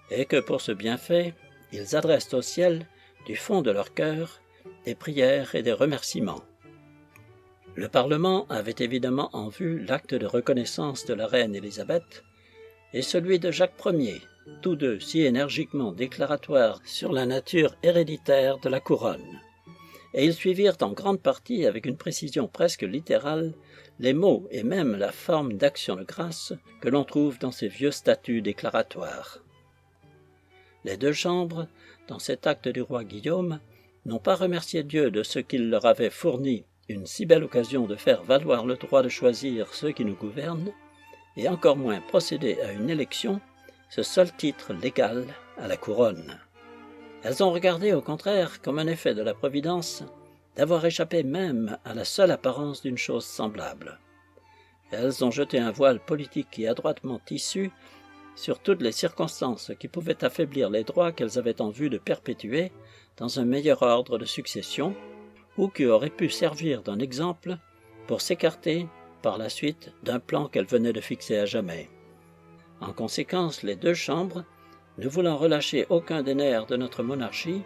Speaker 1: et que pour ce bienfait, ils adressent au ciel, du fond de leur cœur, des prières et des remerciements. Le Parlement avait évidemment en vue l'acte de reconnaissance de la reine Élisabeth et celui de Jacques Ier, tous deux si énergiquement déclaratoires sur la nature héréditaire de la couronne, et ils suivirent en grande partie, avec une précision presque littérale, les mots et même la forme d'action de grâce que l'on trouve dans ces vieux statuts déclaratoires. Les deux chambres, dans cet acte du roi Guillaume, n'ont pas remercié Dieu de ce qu'il leur avait fourni une si belle occasion de faire valoir le droit de choisir ceux qui nous gouvernent, et encore moins procéder à une élection, ce seul titre légal à la couronne. Elles ont regardé au contraire comme un effet de la Providence d'avoir échappé même à la seule apparence d'une chose semblable. Elles ont jeté un voile politique et adroitement tissu sur toutes les circonstances qui pouvaient affaiblir les droits qu'elles avaient en vue de perpétuer dans un meilleur ordre de succession, ou qui auraient pu servir d'un exemple pour s'écarter par la suite d'un plan qu'elles venaient de fixer à jamais. En conséquence, les deux chambres, ne voulant relâcher aucun des nerfs de notre monarchie,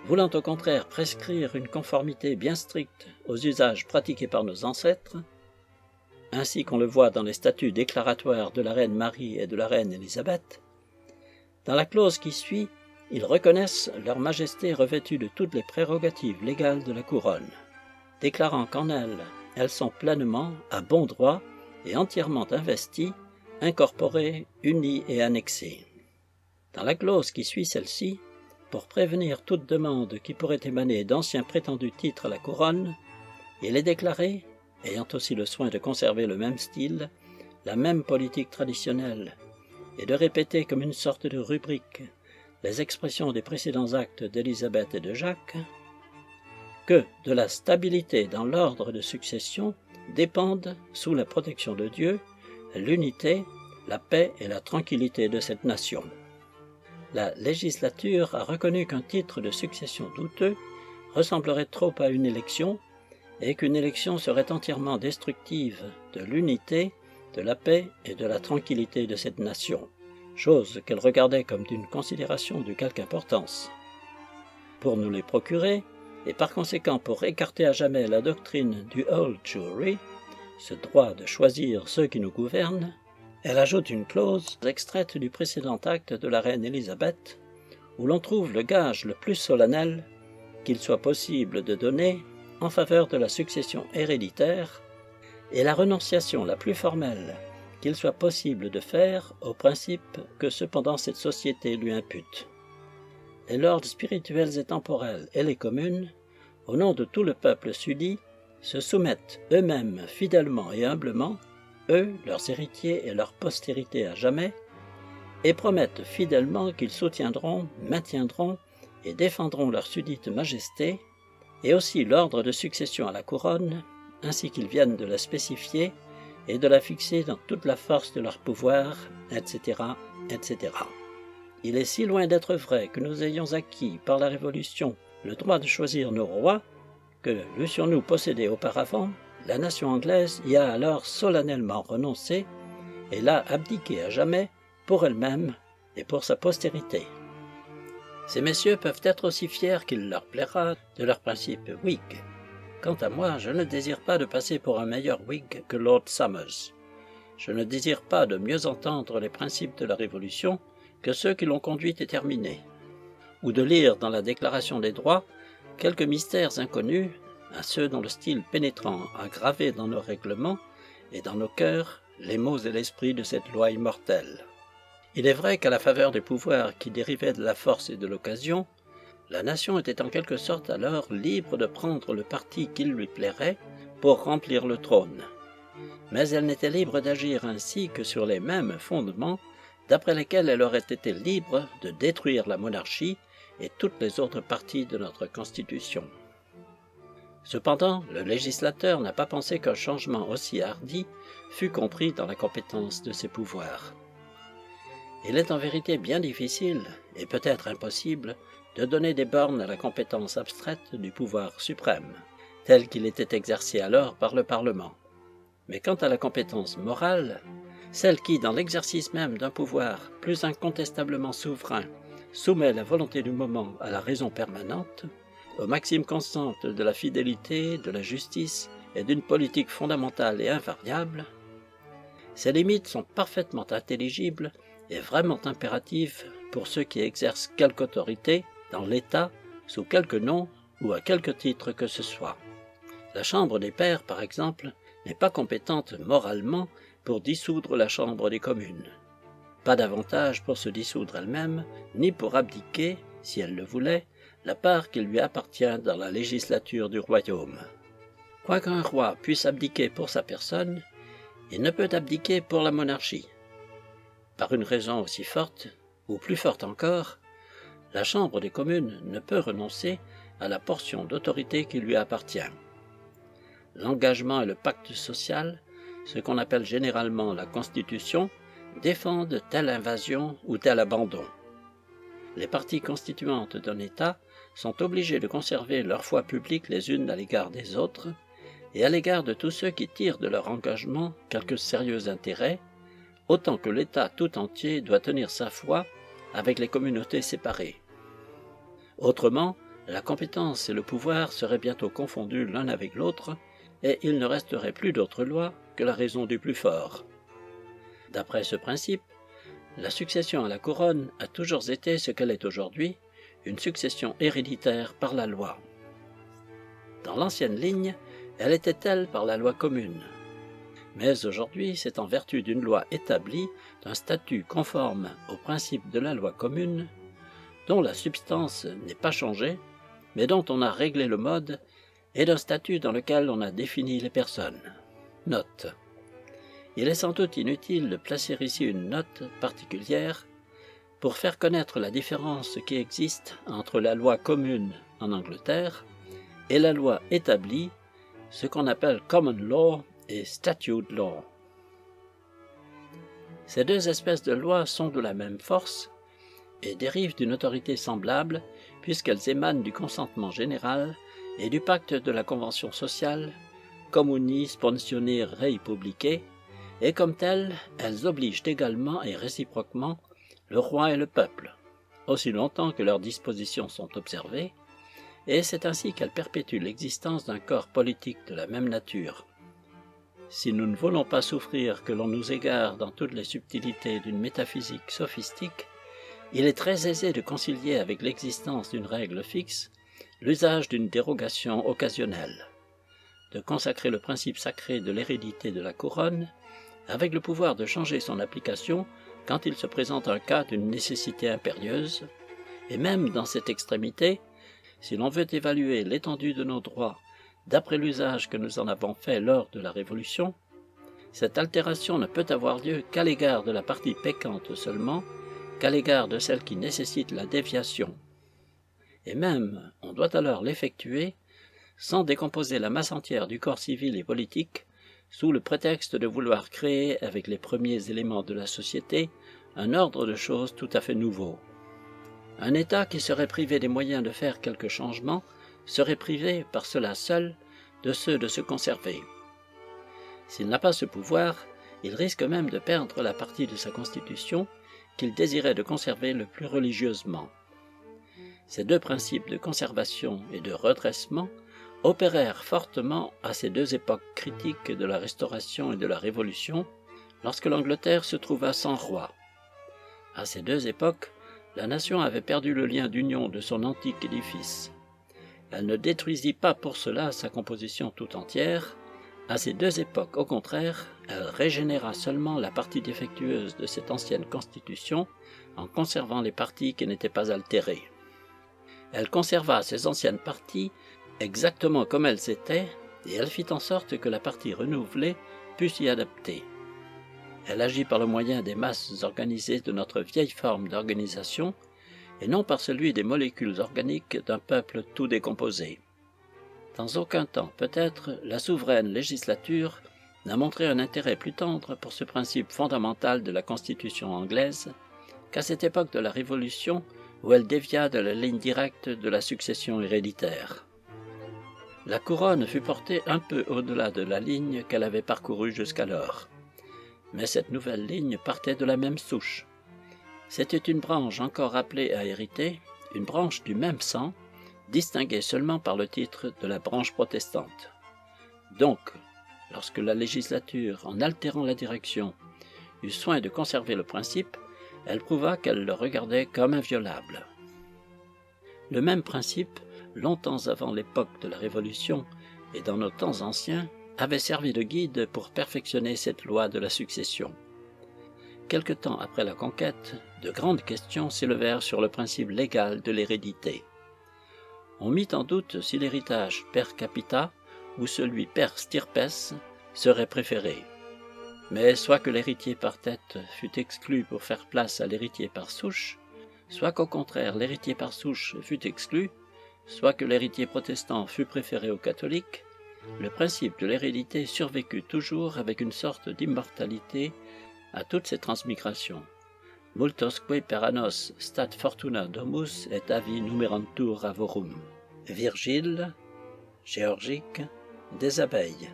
Speaker 1: voulant au contraire prescrire une conformité bien stricte aux usages pratiqués par nos ancêtres, ainsi qu'on le voit dans les statuts déclaratoires de la reine Marie et de la reine Élisabeth, dans la clause qui suit, ils reconnaissent leur majesté revêtue de toutes les prérogatives légales de la couronne, déclarant qu'en elles sont pleinement, à bon droit et entièrement investies, incorporées, unies et annexées. Dans la clause qui suit celle-ci, pour prévenir toute demande qui pourrait émaner d'anciens prétendus titres à la couronne, il est déclaré, ayant aussi le soin de conserver le même style, la même politique traditionnelle, et de répéter comme une sorte de rubrique les expressions des précédents actes d'Élisabeth et de Jacques, que de la stabilité dans l'ordre de succession dépendent, sous la protection de Dieu, l'unité, la paix et la tranquillité de cette nation. La législature a reconnu qu'un titre de succession douteux ressemblerait trop à une élection et qu'une élection serait entièrement destructive de l'unité, de la paix et de la tranquillité de cette nation, chose qu'elle regardait comme d'une considération de quelque importance. Pour nous les procurer, et par conséquent pour écarter à jamais la doctrine du Old Jewry, ce droit de choisir ceux qui nous gouvernent, elle ajoute une clause extraite du précédent acte de la reine Élisabeth, où l'on trouve le gage le plus solennel qu'il soit possible de donner en faveur de la succession héréditaire, et la renonciation la plus formelle qu'il soit possible de faire aux principes que cependant cette société lui impute. Les lords spirituels et temporels et les communes, au nom de tout le peuple suddi, se soumettent eux-mêmes fidèlement et humblement, eux, leurs héritiers et leur postérité à jamais, et promettent fidèlement qu'ils soutiendront, maintiendront et défendront leur suddite majesté, et aussi l'ordre de succession à la couronne, ainsi qu'ils viennent de la spécifier et de la fixer dans toute la force de leur pouvoir, etc., etc. Il est si loin d'être vrai que nous ayons acquis par la Révolution le droit de choisir nos rois, que l'eussions-nous possédé auparavant, la nation anglaise y a alors solennellement renoncé et l'a abdiqué à jamais pour elle-même et pour sa postérité. Ces messieurs peuvent être aussi fiers qu'il leur plaira de leurs principes Whig. Quant à moi, je ne désire pas de passer pour un meilleur Whig que Lord Somers. Je ne désire pas de mieux entendre les principes de la Révolution que ceux qui l'ont conduite et terminée, ou de lire dans la Déclaration des droits quelques mystères inconnus à ceux dont le style pénétrant a gravé dans nos règlements et dans nos cœurs les mots et l'esprit de cette loi immortelle. Il est vrai qu'à la faveur des pouvoirs qui dérivaient de la force et de l'occasion, la nation était en quelque sorte alors libre de prendre le parti qu'il lui plairait pour remplir le trône. Mais elle n'était libre d'agir ainsi que sur les mêmes fondements d'après lesquels elle aurait été libre de détruire la monarchie et toutes les autres parties de notre Constitution. Cependant, le législateur n'a pas pensé qu'un changement aussi hardi fût compris dans la compétence de ses pouvoirs. Il est en vérité bien difficile, et peut-être impossible, de donner des bornes à la compétence abstraite du pouvoir suprême, tel qu'il était exercé alors par le Parlement. Mais quant à la compétence morale, celle qui, dans l'exercice même d'un pouvoir plus incontestablement souverain, soumet la volonté du moment à la raison permanente, aux maximes constantes de la fidélité, de la justice et d'une politique fondamentale et invariable, ces limites sont parfaitement intelligibles et vraiment impératives pour ceux qui exercent quelque autorité dans l'État sous quelque nom ou à quelque titre que ce soit. La Chambre des pairs, par exemple, n'est pas compétente moralement pour dissoudre la Chambre des communes. Pas davantage pour se dissoudre elle-même, ni pour abdiquer, si elle le voulait, la part qui lui appartient dans la législature du royaume. Quoiqu'un roi puisse abdiquer pour sa personne, il ne peut abdiquer pour la monarchie. Par une raison aussi forte, ou plus forte encore, la Chambre des communes ne peut renoncer à la portion d'autorité qui lui appartient. L'engagement et le pacte social, ce qu'on appelle généralement la Constitution, défendent telle invasion ou tel abandon. Les parties constituantes d'un État sont obligées de conserver leur foi publique les unes à l'égard des autres et à l'égard de tous ceux qui tirent de leur engagement quelque sérieux intérêt, autant que l'État tout entier doit tenir sa foi avec les communautés séparées. Autrement, la compétence et le pouvoir seraient bientôt confondus l'un avec l'autre, et il ne resterait plus d'autre loi que la raison du plus fort. D'après ce principe, la succession à la couronne a toujours été ce qu'elle est aujourd'hui, une succession héréditaire par la loi. Dans l'ancienne ligne, elle était telle par la loi commune. Mais aujourd'hui, c'est en vertu d'une loi établie, d'un statut conforme aux principes de la loi commune, dont la substance n'est pas changée, mais dont on a réglé le mode, et d'un statut dans lequel on a défini les personnes. Note. Il est sans doute inutile de placer ici une note particulière pour faire connaître la différence qui existe entre la loi commune en Angleterre et la loi établie, ce qu'on appelle common law et statute law. Ces deux espèces de lois sont de la même force et dérivent d'une autorité semblable puisqu'elles émanent du consentement général et du pacte de la Convention sociale, Communi Sponsione Rei Publicae, et comme telles, elles obligent également et réciproquement le roi et le peuple, aussi longtemps que leurs dispositions sont observées, et c'est ainsi qu'elles perpétuent l'existence d'un corps politique de la même nature. Si nous ne voulons pas souffrir que l'on nous égare dans toutes les subtilités d'une métaphysique sophistique, il est très aisé de concilier avec l'existence d'une règle fixe l'usage d'une dérogation occasionnelle, de consacrer le principe sacré de l'hérédité de la couronne, avec le pouvoir de changer son application quand il se présente un cas d'une nécessité impérieuse, et même dans cette extrémité, si l'on veut évaluer l'étendue de nos droits d'après l'usage que nous en avons fait lors de la Révolution, cette altération ne peut avoir lieu qu'à l'égard de la partie pécante seulement, qu'à l'égard de celle qui nécessite la déviation. Et même, on doit alors l'effectuer sans décomposer la masse entière du corps civil et politique, sous le prétexte de vouloir créer, avec les premiers éléments de la société, un ordre de choses tout à fait nouveau. Un État qui serait privé des moyens de faire quelque changement serait privé, par cela seul, de ceux de se conserver. S'il n'a pas ce pouvoir, il risque même de perdre la partie de sa constitution qu'il désirait de conserver le plus religieusement. Ces deux principes de conservation et de redressement opérèrent fortement à ces deux époques critiques de la Restauration et de la Révolution, lorsque l'Angleterre se trouva sans roi. À ces deux époques, la nation avait perdu le lien d'union de son antique édifice. Elle ne détruisit pas pour cela sa composition tout entière. À ces deux époques, au contraire, elle régénéra seulement la partie défectueuse de cette ancienne constitution en conservant les parties qui n'étaient pas altérées. Elle conserva ces anciennes parties exactement comme elles étaient, et elle fit en sorte que la partie renouvelée pût s'y adapter. Elle agit par le moyen des masses organisées de notre vieille forme d'organisation, et non par celui des molécules organiques d'un peuple tout décomposé. Dans aucun temps, peut-être, la souveraine législature n'a montré un intérêt plus tendre pour ce principe fondamental de la Constitution anglaise qu'à cette époque de la Révolution où elle dévia de la ligne directe de la succession héréditaire. La couronne fut portée un peu au-delà de la ligne qu'elle avait parcourue jusqu'alors. Mais cette nouvelle ligne partait de la même souche. C'était une branche encore appelée à hériter, une branche du même sang, distinguée seulement par le titre de la branche protestante. Donc, lorsque la législature, en altérant la direction, eut soin de conserver le principe, elle prouva qu'elle le regardait comme inviolable. Le même principe, longtemps avant l'époque de la Révolution et dans nos temps anciens, avait servi de guide pour perfectionner cette loi de la succession. Quelque temps après la conquête, de grandes questions s'élevèrent sur le principe légal de l'hérédité. On mit en doute si l'héritage per capita ou celui per stirpes serait préféré. Mais soit que l'héritier par tête fût exclu pour faire place à l'héritier par souche, soit qu'au contraire l'héritier par souche fût exclu, soit que l'héritier protestant fût préféré au catholique, le principe de l'hérédité survécut toujours avec une sorte d'immortalité à toutes ces transmigrations. Multosque per annos stat fortuna domus et avi numerantur avorum. Virgile, Géorgique, des abeilles.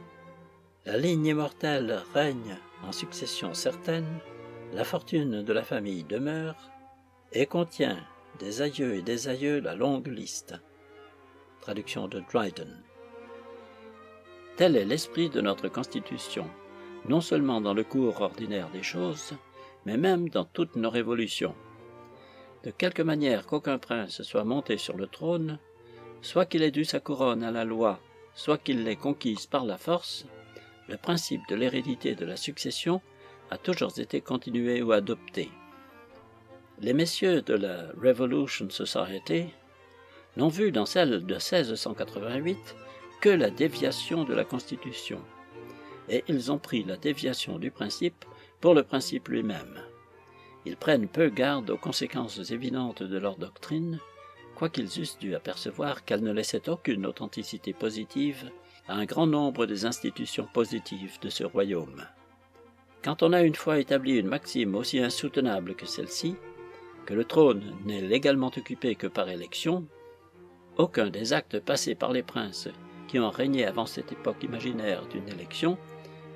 Speaker 1: La ligne immortelle règne en succession certaine, la fortune de la famille demeure, et contient des aïeux et des aïeux la longue liste. Traduction de Dryden. Tel est l'esprit de notre Constitution, non seulement dans le cours ordinaire des choses, mais même dans toutes nos révolutions. De quelque manière qu'aucun prince soit monté sur le trône, soit qu'il ait dû sa couronne à la loi, soit qu'il l'ait conquise par la force, le principe de l'hérédité de la succession a toujours été continué ou adopté. Les messieurs de la Revolution Society n'ont vu dans celle de 1688 que la déviation de la Constitution, et ils ont pris la déviation du principe pour le principe lui-même. Ils prennent peu garde aux conséquences évidentes de leur doctrine, quoiqu'ils eussent dû apercevoir qu'elle ne laissait aucune authenticité positive à un grand nombre des institutions positives de ce royaume. Quand on a une fois établi une maxime aussi insoutenable que celle-ci, que le trône n'est légalement occupé que par élection, aucun des actes passés par les princes qui ont régné avant cette époque imaginaire d'une élection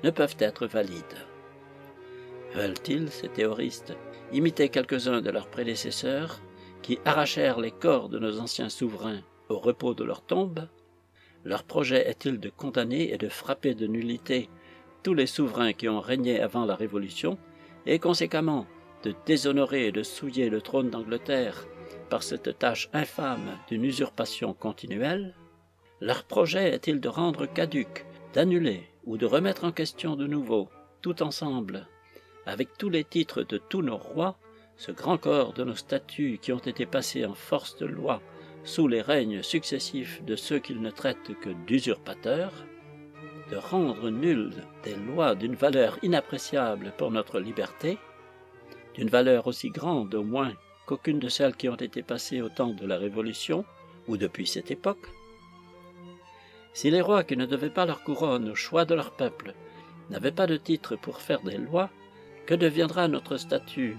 Speaker 1: ne peuvent être valides. Veulent-ils, ces théoristes, imiter quelques-uns de leurs prédécesseurs qui arrachèrent les corps de nos anciens souverains au repos de leur tombe? Leur projet est-il de condamner et de frapper de nullité tous les souverains qui ont régné avant la Révolution et conséquemment de déshonorer et de souiller le trône d'Angleterre par cette tâche infâme d'une usurpation continuelle? Leur projet est-il de rendre caduc, d'annuler ou de remettre en question de nouveau, tout ensemble, avec tous les titres de tous nos rois, ce grand corps de nos statuts qui ont été passés en force de loi sous les règnes successifs de ceux qu'ils ne traitent que d'usurpateurs, de rendre nulles des lois d'une valeur inappréciable pour notre liberté, d'une valeur aussi grande au moins qu'aucune de celles qui ont été passées au temps de la Révolution ou depuis cette époque? Si les rois qui ne devaient pas leur couronne au choix de leur peuple n'avaient pas de titre pour faire des lois, que deviendra notre statut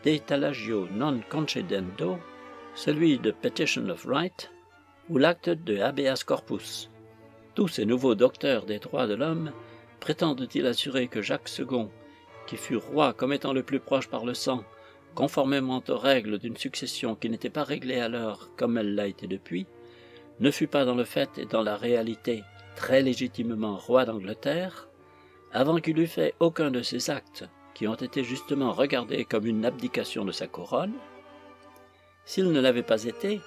Speaker 1: de talagio non concedendo, celui de Petition of Right, ou l'acte de habeas corpus? Tous ces nouveaux docteurs des droits de l'homme prétendent-ils assurer que Jacques II, qui fut roi comme étant le plus proche par le sang, conformément aux règles d'une succession qui n'était pas réglée alors comme elle l'a été depuis, ne fut pas dans le fait et dans la réalité très légitimement roi d'Angleterre, avant qu'il eût fait aucun de ces actes qui ont été justement regardés comme une abdication de sa couronne? S'il ne l'avait pas été,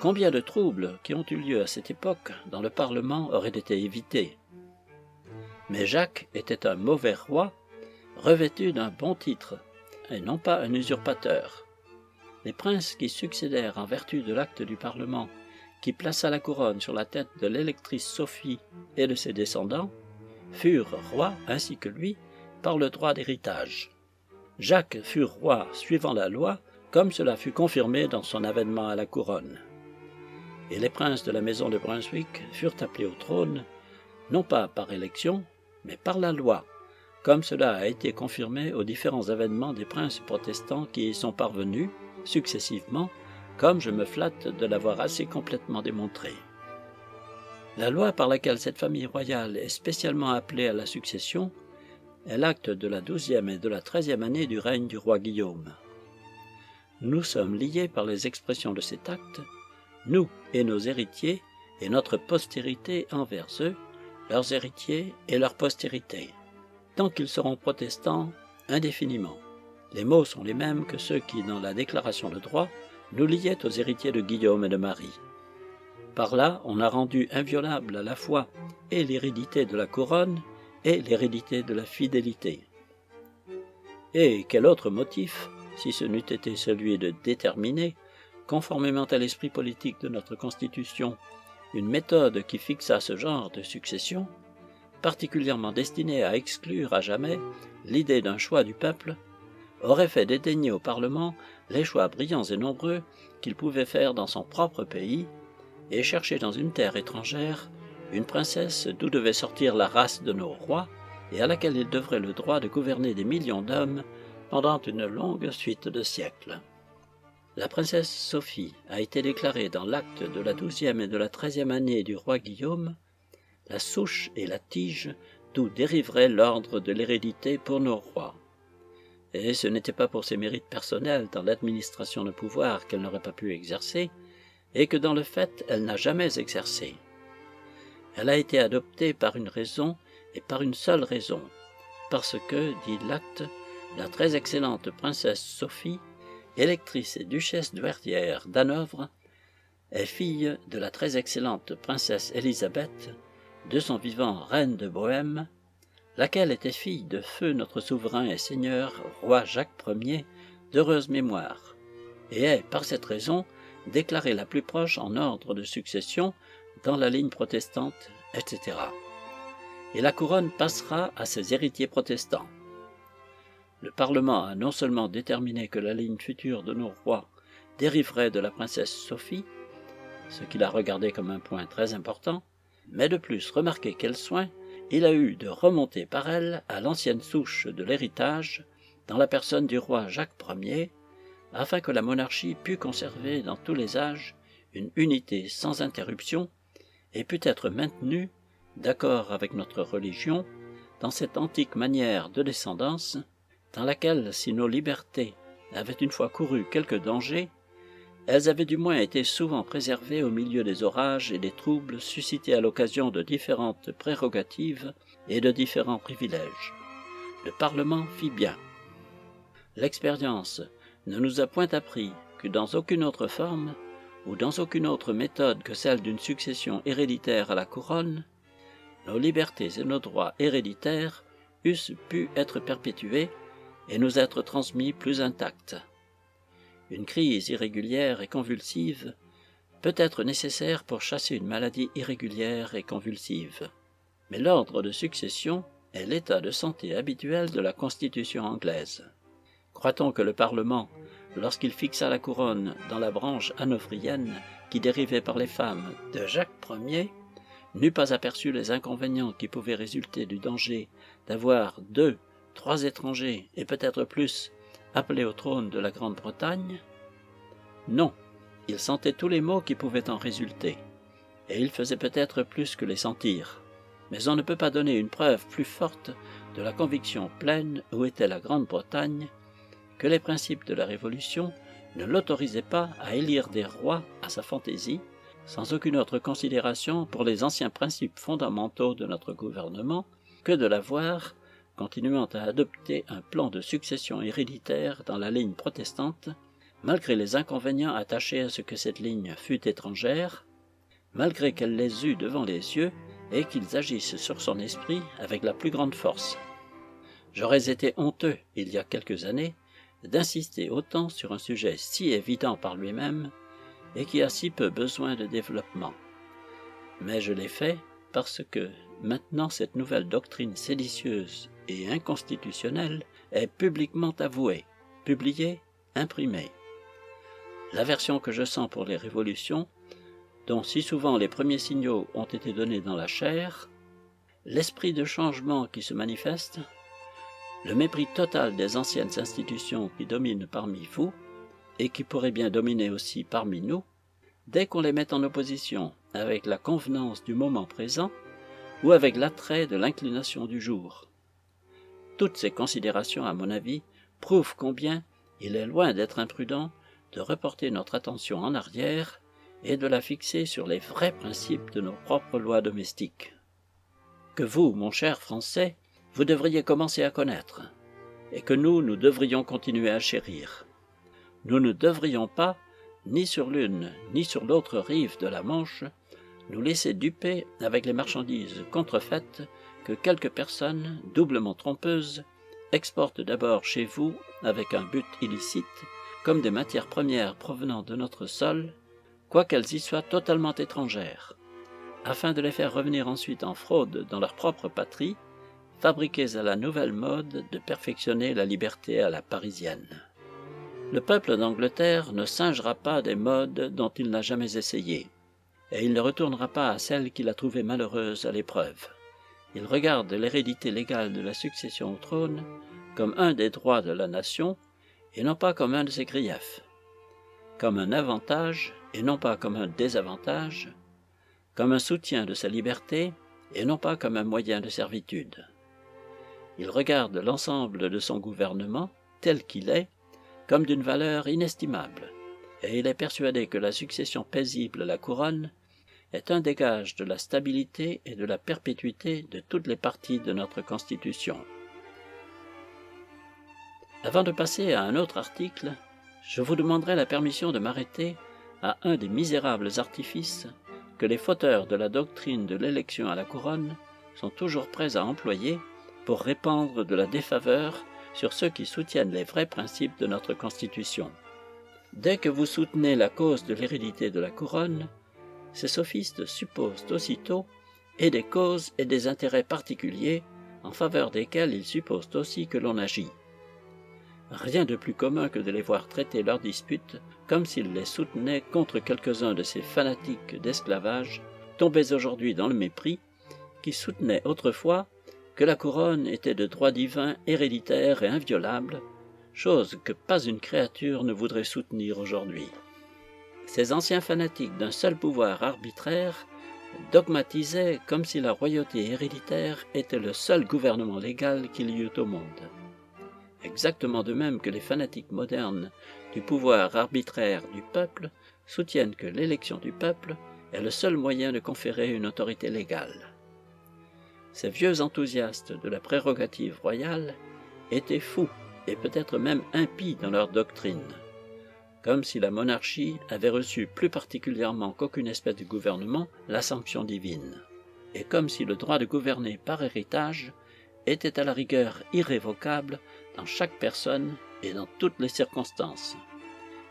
Speaker 1: combien de troubles qui ont eu lieu à cette époque dans le Parlement auraient été évités? Mais Jacques était un mauvais roi, revêtu d'un bon titre, et non pas un usurpateur. Les princes qui succédèrent en vertu de l'acte du Parlement qui plaça la couronne sur la tête de l'électrice Sophie et de ses descendants, furent rois, ainsi que lui, par le droit d'héritage. Jacques fut roi suivant la loi, comme cela fut confirmé dans son avènement à la couronne. Et les princes de la maison de Brunswick furent appelés au trône, non pas par élection, mais par la loi, comme cela a été confirmé aux différents avènements des princes protestants qui y sont parvenus, successivement, comme je me flatte de l'avoir assez complètement démontré. La loi par laquelle cette famille royale est spécialement appelée à la succession est l'acte de la 12e et de la 13e année du règne du roi Guillaume. Nous sommes liés par les expressions de cet acte, nous et nos héritiers, et notre postérité envers eux, leurs héritiers et leur postérité, tant qu'ils seront protestants indéfiniment. Les mots sont les mêmes que ceux qui, dans la déclaration de droit, nous liaient aux héritiers de Guillaume et de Marie. Par là, on a rendu inviolable à la fois et l'hérédité de la couronne et l'hérédité de la fidélité. Et quel autre motif, si ce n'eût été celui de déterminer, conformément à l'esprit politique de notre Constitution, une méthode qui fixa ce genre de succession, particulièrement destinée à exclure à jamais l'idée d'un choix du peuple, aurait fait dédaigner au Parlement les choix brillants et nombreux qu'il pouvait faire dans son propre pays, et chercher dans une terre étrangère une princesse d'où devait sortir la race de nos rois, et à laquelle il devrait le droit de gouverner des millions d'hommes pendant une longue suite de siècles. La princesse Sophie a été déclarée dans l'acte de la 12e et de la 13e année du roi Guillaume la souche et la tige d'où dériverait l'ordre de l'hérédité pour nos rois. Et ce n'était pas pour ses mérites personnels dans l'administration de pouvoir qu'elle n'aurait pas pu exercer, et que dans le fait elle n'a jamais exercé. Elle a été adoptée par une raison et par une seule raison, parce que, dit l'acte, la très excellente princesse Sophie, électrice et duchesse douairière d'Hanovre, est fille de la très excellente princesse Élisabeth, de son vivant reine de Bohême, laquelle était fille de feu notre souverain et seigneur, roi Jacques Ier, d'heureuse mémoire, et est, par cette raison, déclarée la plus proche en ordre de succession dans la ligne protestante, etc. Et la couronne passera à ses héritiers protestants. Le Parlement a non seulement déterminé que la ligne future de nos rois dériverait de la princesse Sophie, ce qu'il a regardé comme un point très important, mais de plus remarqué quel soin il a eu de remonter par elle à l'ancienne souche de l'héritage dans la personne du roi Jacques Ier, afin que la monarchie pût conserver dans tous les âges une unité sans interruption et pût être maintenue, d'accord avec notre religion, dans cette antique manière de descendance, dans laquelle, si nos libertés avaient une fois couru quelques dangers, elles avaient du moins été souvent préservées au milieu des orages et des troubles suscités à l'occasion de différentes prérogatives et de différents privilèges. Le Parlement fit bien. L'expérience ne nous a point appris que dans aucune autre forme, ou dans aucune autre méthode que celle d'une succession héréditaire à la couronne, nos libertés et nos droits héréditaires eussent pu être perpétués et nous être transmis plus intacts. Une crise irrégulière et convulsive peut être nécessaire pour chasser une maladie irrégulière et convulsive. Mais l'ordre de succession est l'état de santé habituel de la Constitution anglaise. Croit-on que le Parlement, lorsqu'il fixa la couronne dans la branche hanovrienne qui dérivait par les femmes de Jacques Ier, n'eût pas aperçu les inconvénients qui pouvaient résulter du danger d'avoir 2, 3 étrangers et peut-être plus appelés au trône de la Grande-Bretagne? Non, il sentait tous les maux qui pouvaient en résulter, et il faisait peut-être plus que les sentir. Mais on ne peut pas donner une preuve plus forte de la conviction pleine où était la Grande-Bretagne que les principes de la Révolution ne l'autorisaient pas à élire des rois à sa fantaisie, sans aucune autre considération pour les anciens principes fondamentaux de notre gouvernement que de l'avoir, continuant à adopter un plan de succession héréditaire dans la ligne protestante, malgré les inconvénients attachés à ce que cette ligne fût étrangère, malgré qu'elle les eût devant les yeux et qu'ils agissent sur son esprit avec la plus grande force. J'aurais été honteux, il y a quelques années, d'insister autant sur un sujet si évident par lui-même et qui a si peu besoin de développement. Mais je l'ai fait parce que maintenant cette nouvelle doctrine séditieuse et inconstitutionnelle est publiquement avouée, publiée, imprimée. L'aversion que je sens pour les révolutions, dont si souvent les premiers signaux ont été donnés dans la chair, l'esprit de changement qui se manifeste, le mépris total des anciennes institutions qui dominent parmi vous, et qui pourraient bien dominer aussi parmi nous, dès qu'on les met en opposition avec la convenance du moment présent ou avec l'attrait de l'inclination du jour. Toutes ces considérations, à mon avis, prouvent combien il est loin d'être imprudent de reporter notre attention en arrière et de la fixer sur les vrais principes de nos propres lois domestiques. Que vous, mon cher Français, vous devriez commencer à connaître, et que nous devrions continuer à chérir. Nous ne devrions pas, ni sur l'une ni sur l'autre rive de la Manche, nous laisser duper avec les marchandises contrefaites que quelques personnes, doublement trompeuses, exportent d'abord chez vous avec un but illicite, comme des matières premières provenant de notre sol, quoiqu'elles y soient totalement étrangères, afin de les faire revenir ensuite en fraude dans leur propre patrie, fabriquées à la nouvelle mode de perfectionner la liberté à la parisienne. Le peuple d'Angleterre ne singera pas des modes dont il n'a jamais essayé, et il ne retournera pas à celles qu'il a trouvées malheureuses à l'épreuve. Il regarde l'hérédité légale de la succession au trône comme un des droits de la nation, et non pas comme un de ses griefs, comme un avantage et non pas comme un désavantage, comme un soutien de sa liberté et non pas comme un moyen de servitude. Il regarde l'ensemble de son gouvernement, tel qu'il est, comme d'une valeur inestimable, et il est persuadé que la succession paisible à la couronne est un des gages de la stabilité et de la perpétuité de toutes les parties de notre Constitution. Avant de passer à un autre article, je vous demanderai la permission de m'arrêter à un des misérables artifices que les fauteurs de la doctrine de l'élection à la couronne sont toujours prêts à employer pour répandre de la défaveur sur ceux qui soutiennent les vrais principes de notre Constitution. Dès que vous soutenez la cause de l'hérédité de la couronne, ces sophistes supposent aussitôt et des causes et des intérêts particuliers en faveur desquels ils supposent aussi que l'on agit. Rien de plus commun que de les voir traiter leurs disputes comme s'ils les soutenaient contre quelques-uns de ces fanatiques d'esclavage, tombés aujourd'hui dans le mépris, qui soutenaient autrefois que la couronne était de droit divin héréditaire et inviolable, chose que pas une créature ne voudrait soutenir aujourd'hui. Ces anciens fanatiques d'un seul pouvoir arbitraire dogmatisaient comme si la royauté héréditaire était le seul gouvernement légal qu'il y eût au monde. Exactement de même que les fanatiques modernes du pouvoir arbitraire du peuple soutiennent que l'élection du peuple est le seul moyen de conférer une autorité légale. Ces vieux enthousiastes de la prérogative royale étaient fous et peut-être même impies dans leur doctrine, comme si la monarchie avait reçu plus particulièrement qu'aucune espèce de gouvernement la sanction divine, et comme si le droit de gouverner par héritage était à la rigueur irrévocable dans chaque personne et dans toutes les circonstances.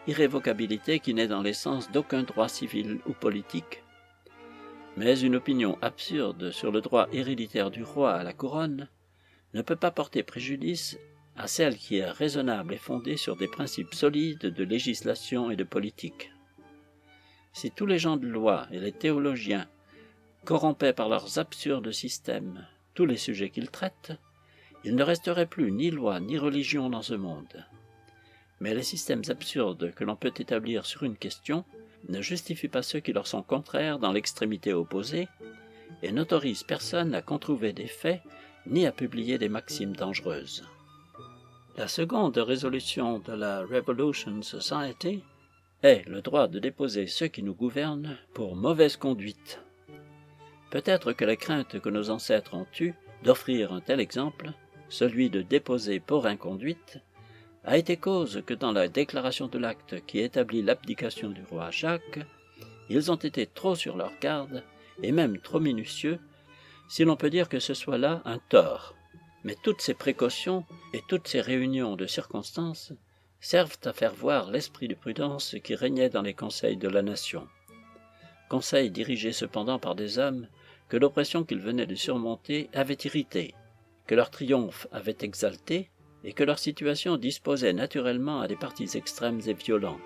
Speaker 1: Irrévocabilité qui n'est dans l'essence d'aucun droit civil ou politique. Mais une opinion absurde sur le droit héréditaire du roi à la couronne ne peut pas porter préjudice à celle qui est raisonnable et fondée sur des principes solides de législation et de politique. Si tous les gens de loi et les théologiens corrompaient par leurs absurdes systèmes tous les sujets qu'ils traitent, il ne resterait plus ni loi ni religion dans ce monde. Mais les systèmes absurdes que l'on peut établir sur une question ne justifient pas ceux qui leur sont contraires dans l'extrémité opposée et n'autorisent personne à controuver des faits ni à publier des maximes dangereuses. La seconde résolution de la Revolution Society est le droit de déposer ceux qui nous gouvernent pour mauvaise conduite. Peut-être que la crainte que nos ancêtres ont eue d'offrir un tel exemple, celui de déposer pour inconduite, a été cause que dans la déclaration de l'acte qui établit l'abdication du roi Jacques, ils ont été trop sur leur garde, et même trop minutieux, si l'on peut dire que ce soit là un tort. Mais toutes ces précautions et toutes ces réunions de circonstances servent à faire voir l'esprit de prudence qui régnait dans les conseils de la nation. Conseils dirigés cependant par des hommes que l'oppression qu'ils venaient de surmonter avait irrités, que leur triomphe avait exalté, et que leur situation disposait naturellement à des partis extrêmes et violents.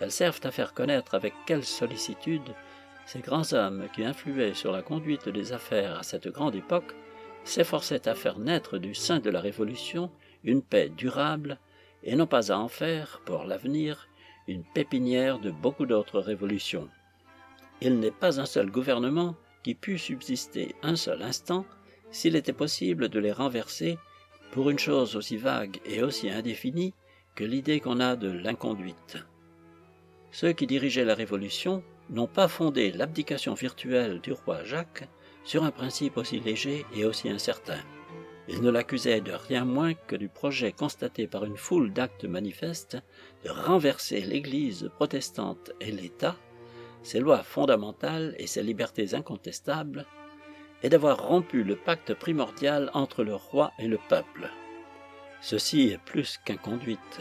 Speaker 1: Elles servent à faire connaître avec quelle sollicitude ces grands hommes qui influaient sur la conduite des affaires à cette grande époque s'efforçaient à faire naître du sein de la Révolution une paix durable et non pas à en faire, pour l'avenir, une pépinière de beaucoup d'autres révolutions. Il n'est pas un seul gouvernement qui pût subsister un seul instant s'il était possible de les renverser pour une chose aussi vague et aussi indéfinie que l'idée qu'on a de l'inconduite. Ceux qui dirigeaient la Révolution n'ont pas fondé l'abdication virtuelle du roi Jacques sur un principe aussi léger et aussi incertain. Ils ne l'accusaient de rien moins que du projet constaté par une foule d'actes manifestes de renverser l'Église protestante et l'État, ses lois fondamentales et ses libertés incontestables, est d'avoir rompu le pacte primordial entre le roi et le peuple. Ceci est plus qu'inconduite.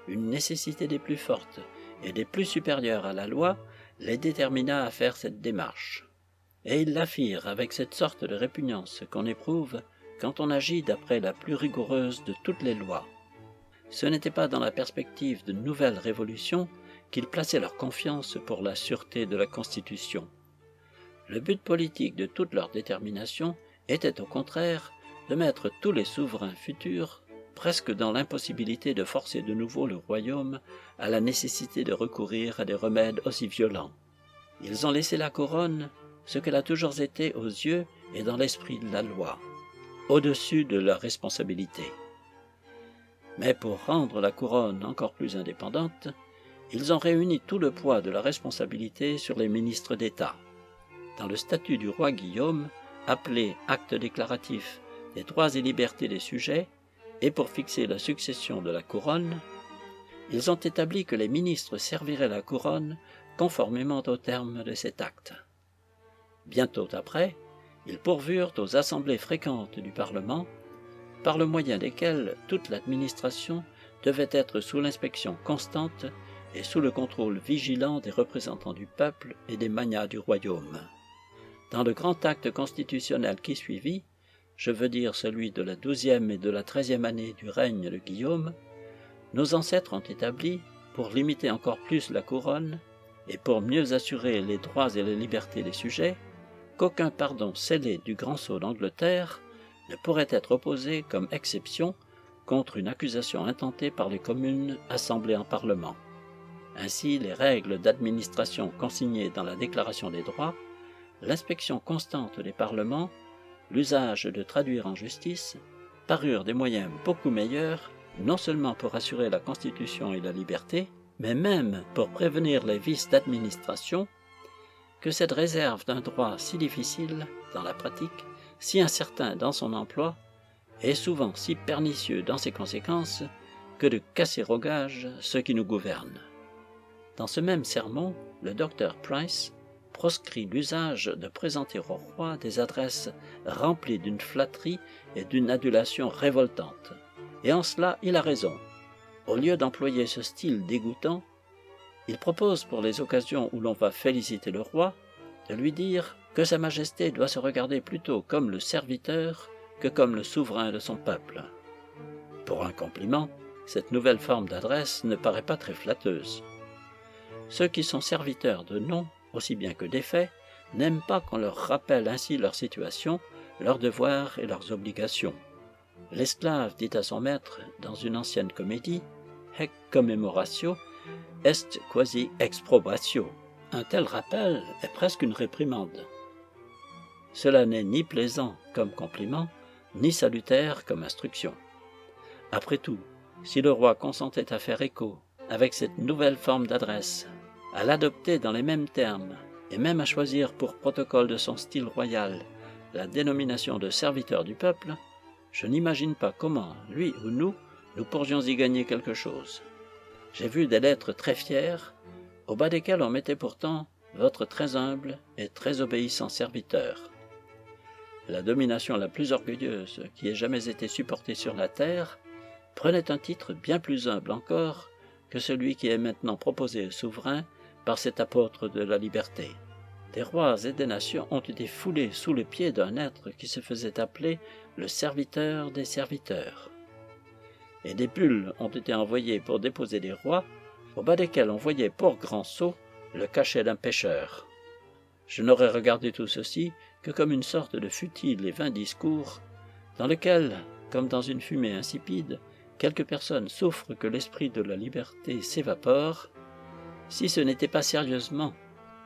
Speaker 1: Une nécessité des plus fortes et des plus supérieures à la loi les détermina à faire cette démarche. Et ils la firent avec cette sorte de répugnance qu'on éprouve quand on agit d'après la plus rigoureuse de toutes les lois. Ce n'était pas dans la perspective de nouvelles révolutions qu'ils plaçaient leur confiance pour la sûreté de la Constitution. Le but politique de toute leur détermination était au contraire de mettre tous les souverains futurs presque dans l'impossibilité de forcer de nouveau le royaume à la nécessité de recourir à des remèdes aussi violents. Ils ont laissé la couronne ce qu'elle a toujours été aux yeux et dans l'esprit de la loi, au-dessus de leur responsabilité. Mais pour rendre la couronne encore plus indépendante, ils ont réuni tout le poids de la responsabilité sur les ministres d'État. Dans le statut du roi Guillaume, appelé acte déclaratif des droits et libertés des sujets, et pour fixer la succession de la couronne, ils ont établi que les ministres serviraient la couronne conformément aux termes de cet acte. Bientôt après, ils pourvurent aux assemblées fréquentes du Parlement, par le moyen desquelles toute l'administration devait être sous l'inspection constante et sous le contrôle vigilant des représentants du peuple et des magnats du royaume. Dans le grand acte constitutionnel qui suivit, je veux dire celui de la 12e et de la 13e année du règne de Guillaume, nos ancêtres ont établi, pour limiter encore plus la couronne et pour mieux assurer les droits et les libertés des sujets, qu'aucun pardon scellé du grand sceau d'Angleterre ne pourrait être opposé comme exception contre une accusation intentée par les communes assemblées en Parlement. Ainsi, les règles d'administration consignées dans la Déclaration des droits, l'inspection constante des parlements, l'usage de traduire en justice, parurent des moyens beaucoup meilleurs, non seulement pour assurer la Constitution et la liberté, mais même pour prévenir les vices d'administration, que cette réserve d'un droit si difficile dans la pratique, si incertain dans son emploi, et souvent si pernicieux dans ses conséquences, que de casser au gage ceux qui nous gouvernent. Dans ce même sermon, le docteur Price proscrit l'usage de présenter au roi des adresses remplies d'une flatterie et d'une adulation révoltante. Et en cela, il a raison. Au lieu d'employer ce style dégoûtant, il propose pour les occasions où l'on va féliciter le roi, de lui dire que Sa Majesté doit se regarder plutôt comme le serviteur que comme le souverain de son peuple. Pour un compliment, cette nouvelle forme d'adresse ne paraît pas très flatteuse. Ceux qui sont serviteurs de nom, aussi bien que des faits, n'aiment pas qu'on leur rappelle ainsi leur situation, leurs devoirs et leurs obligations. L'esclave dit à son maître dans une ancienne comédie « Haec commemoratio est quasi exprobratio ». Un tel rappel est presque une réprimande. Cela n'est ni plaisant comme compliment, ni salutaire comme instruction. Après tout, si le roi consentait à faire écho avec cette nouvelle forme d'adresse, à l'adopter dans les mêmes termes, et même à choisir pour protocole de son style royal la dénomination de serviteur du peuple, je n'imagine pas comment, lui ou nous pourrions y gagner quelque chose. J'ai vu des lettres très fières, au bas desquelles on mettait pourtant « votre très humble et très obéissant serviteur ». La domination la plus orgueilleuse qui ait jamais été supportée sur la terre prenait un titre bien plus humble encore que celui qui est maintenant proposé au souverain par cet apôtre de la liberté. Des rois et des nations ont été foulés sous le pied d'un être qui se faisait appeler le serviteur des serviteurs. Et des bulles ont été envoyées pour déposer des rois, au bas desquels on voyait pour grand sceau le cachet d'un pêcheur. Je n'aurais regardé tout ceci que comme une sorte de futile et vain discours, dans lequel, comme dans une fumée insipide, quelques personnes souffrent que l'esprit de la liberté s'évapore, si ce n'était pas sérieusement,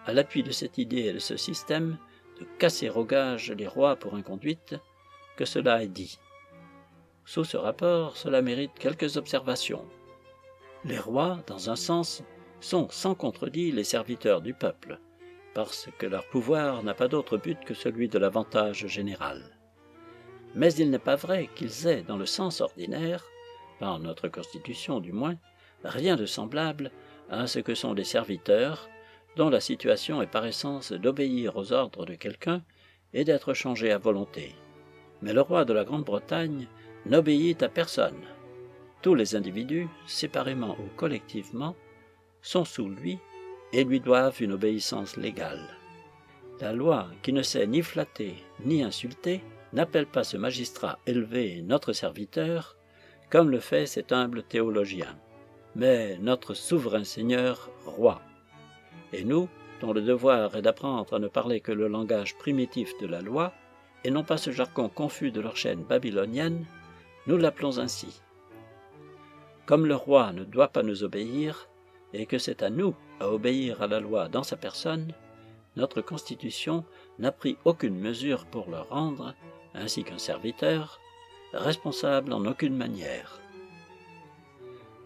Speaker 1: à l'appui de cette idée et de ce système, de casser au gage les rois pour inconduite, que cela est dit. Sous ce rapport, cela mérite quelques observations. Les rois, dans un sens, sont sans contredit les serviteurs du peuple, parce que leur pouvoir n'a pas d'autre but que celui de l'avantage général. Mais il n'est pas vrai qu'ils aient, dans le sens ordinaire, par notre Constitution du moins, rien de semblable à ce que sont les serviteurs, dont la situation est par essence d'obéir aux ordres de quelqu'un et d'être changé à volonté. Mais le roi de la Grande-Bretagne n'obéit à personne. Tous les individus, séparément ou collectivement, sont sous lui et lui doivent une obéissance légale. La loi, qui ne sait ni flatter ni insulter, n'appelle pas ce magistrat élevé notre serviteur, comme le fait cet humble théologien, mais notre souverain Seigneur, roi. Et nous, dont le devoir est d'apprendre à ne parler que le langage primitif de la loi, et non pas ce jargon confus de leur chaîne babylonienne, nous l'appelons ainsi. Comme le roi ne doit pas nous obéir, et que c'est à nous à obéir à la loi dans sa personne, notre Constitution n'a pris aucune mesure pour le rendre, ainsi qu'un serviteur, responsable en aucune manière.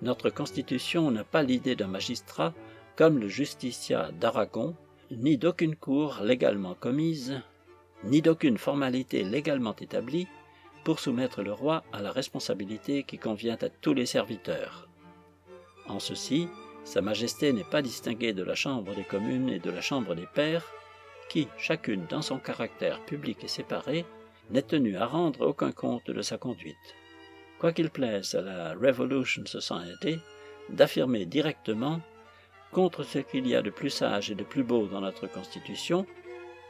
Speaker 1: Notre Constitution n'a pas l'idée d'un magistrat comme le justiciat d'Aragon, ni d'aucune cour légalement commise, ni d'aucune formalité légalement établie pour soumettre le roi à la responsabilité qui convient à tous les serviteurs. En ceci, Sa Majesté n'est pas distinguée de la Chambre des communes et de la Chambre des pairs, qui, chacune dans son caractère public et séparé, n'est tenue à rendre aucun compte de sa conduite. Quoi qu'il plaise à la Revolution Society d'affirmer directement, contre ce qu'il y a de plus sage et de plus beau dans notre Constitution,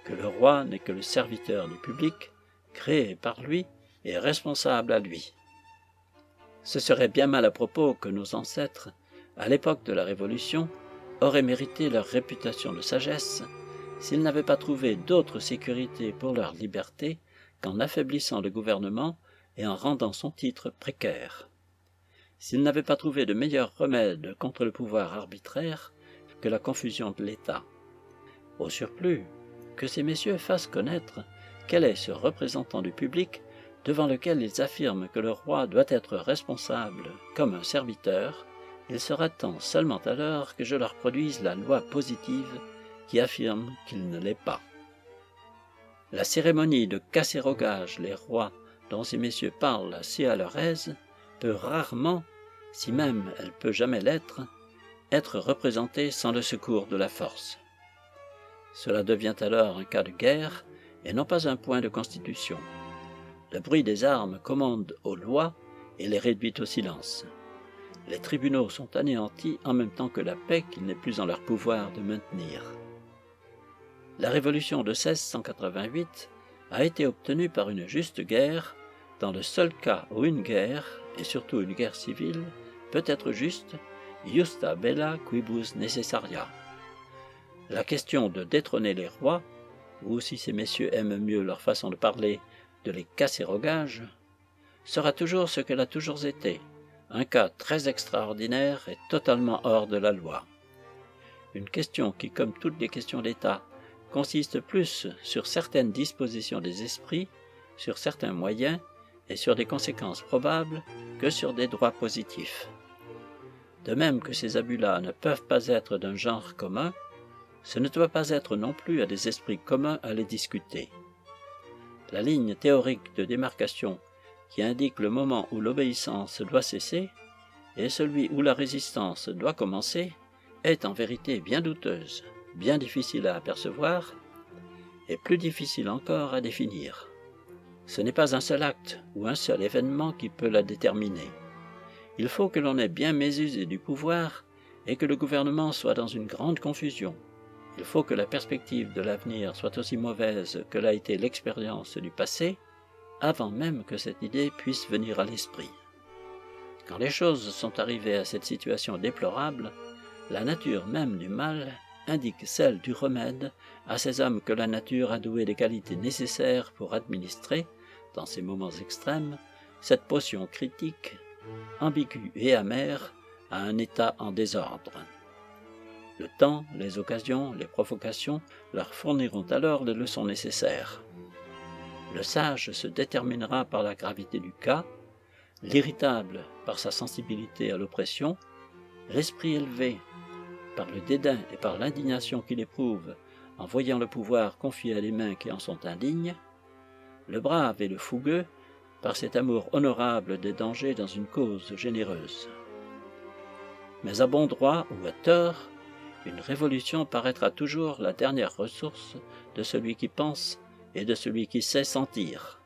Speaker 1: que le roi n'est que le serviteur du public, créé par lui et responsable à lui. Ce serait bien mal à propos que nos ancêtres, à l'époque de la Révolution, auraient mérité leur réputation de sagesse s'ils n'avaient pas trouvé d'autre sécurité pour leur liberté qu'en affaiblissant le gouvernement et en rendant son titre précaire. S'ils n'avaient pas trouvé de meilleur remède contre le pouvoir arbitraire que la confusion de l'État. Au surplus, que ces messieurs fassent connaître quel est ce représentant du public devant lequel ils affirment que le roi doit être responsable comme un serviteur, il sera temps seulement alors que je leur produise la loi positive qui affirme qu'il ne l'est pas. La cérémonie de casserogage les rois dont ces messieurs parlent si à leur aise peut rarement, si même elle peut jamais l'être, être représentée sans le secours de la force. Cela devient alors un cas de guerre et non pas un point de constitution. Le bruit des armes commande aux lois et les réduit au silence. Les tribunaux sont anéantis en même temps que la paix qu'il n'est plus en leur pouvoir de maintenir. La Révolution de 1688 a été obtenue par une juste guerre, dans le seul cas où une guerre, et surtout une guerre civile, peut être juste, justa bella quibus necessaria. La question de détrôner les rois, ou si ces messieurs aiment mieux leur façon de parler, de les casserogages, sera toujours ce qu'elle a toujours été, un cas très extraordinaire et totalement hors de la loi. Une question qui, comme toutes les questions d'État, consiste plus sur certaines dispositions des esprits, sur certains moyens et sur des conséquences probables que sur des droits positifs. De même que ces abus-là ne peuvent pas être d'un genre commun, ce ne doit pas être non plus à des esprits communs à les discuter. La ligne théorique de démarcation qui indique le moment où l'obéissance doit cesser et celui où la résistance doit commencer est en vérité bien douteuse, bien difficile à apercevoir et plus difficile encore à définir. Ce n'est pas un seul acte ou un seul événement qui peut la déterminer. Il faut que l'on ait bien mésusé du pouvoir et que le gouvernement soit dans une grande confusion. Il faut que la perspective de l'avenir soit aussi mauvaise que l'a été l'expérience du passé, avant même que cette idée puisse venir à l'esprit. Quand les choses sont arrivées à cette situation déplorable, la nature même du mal indique celle du remède à ces hommes que la nature a doués des qualités nécessaires pour administrer, dans ces moments extrêmes, cette potion critique, ambiguë et amère, à un état en désordre. Le temps, les occasions, les provocations leur fourniront alors les leçons nécessaires. Le sage se déterminera par la gravité du cas, l'irritable par sa sensibilité à l'oppression, l'esprit élevé par le dédain et par l'indignation qu'il éprouve en voyant le pouvoir confié à des mains qui en sont indignes, le brave et le fougueux par cet amour honorable des dangers dans une cause généreuse. Mais à bon droit ou à tort, Une révolution paraîtra toujours la dernière ressource de celui qui pense et de celui qui sait sentir.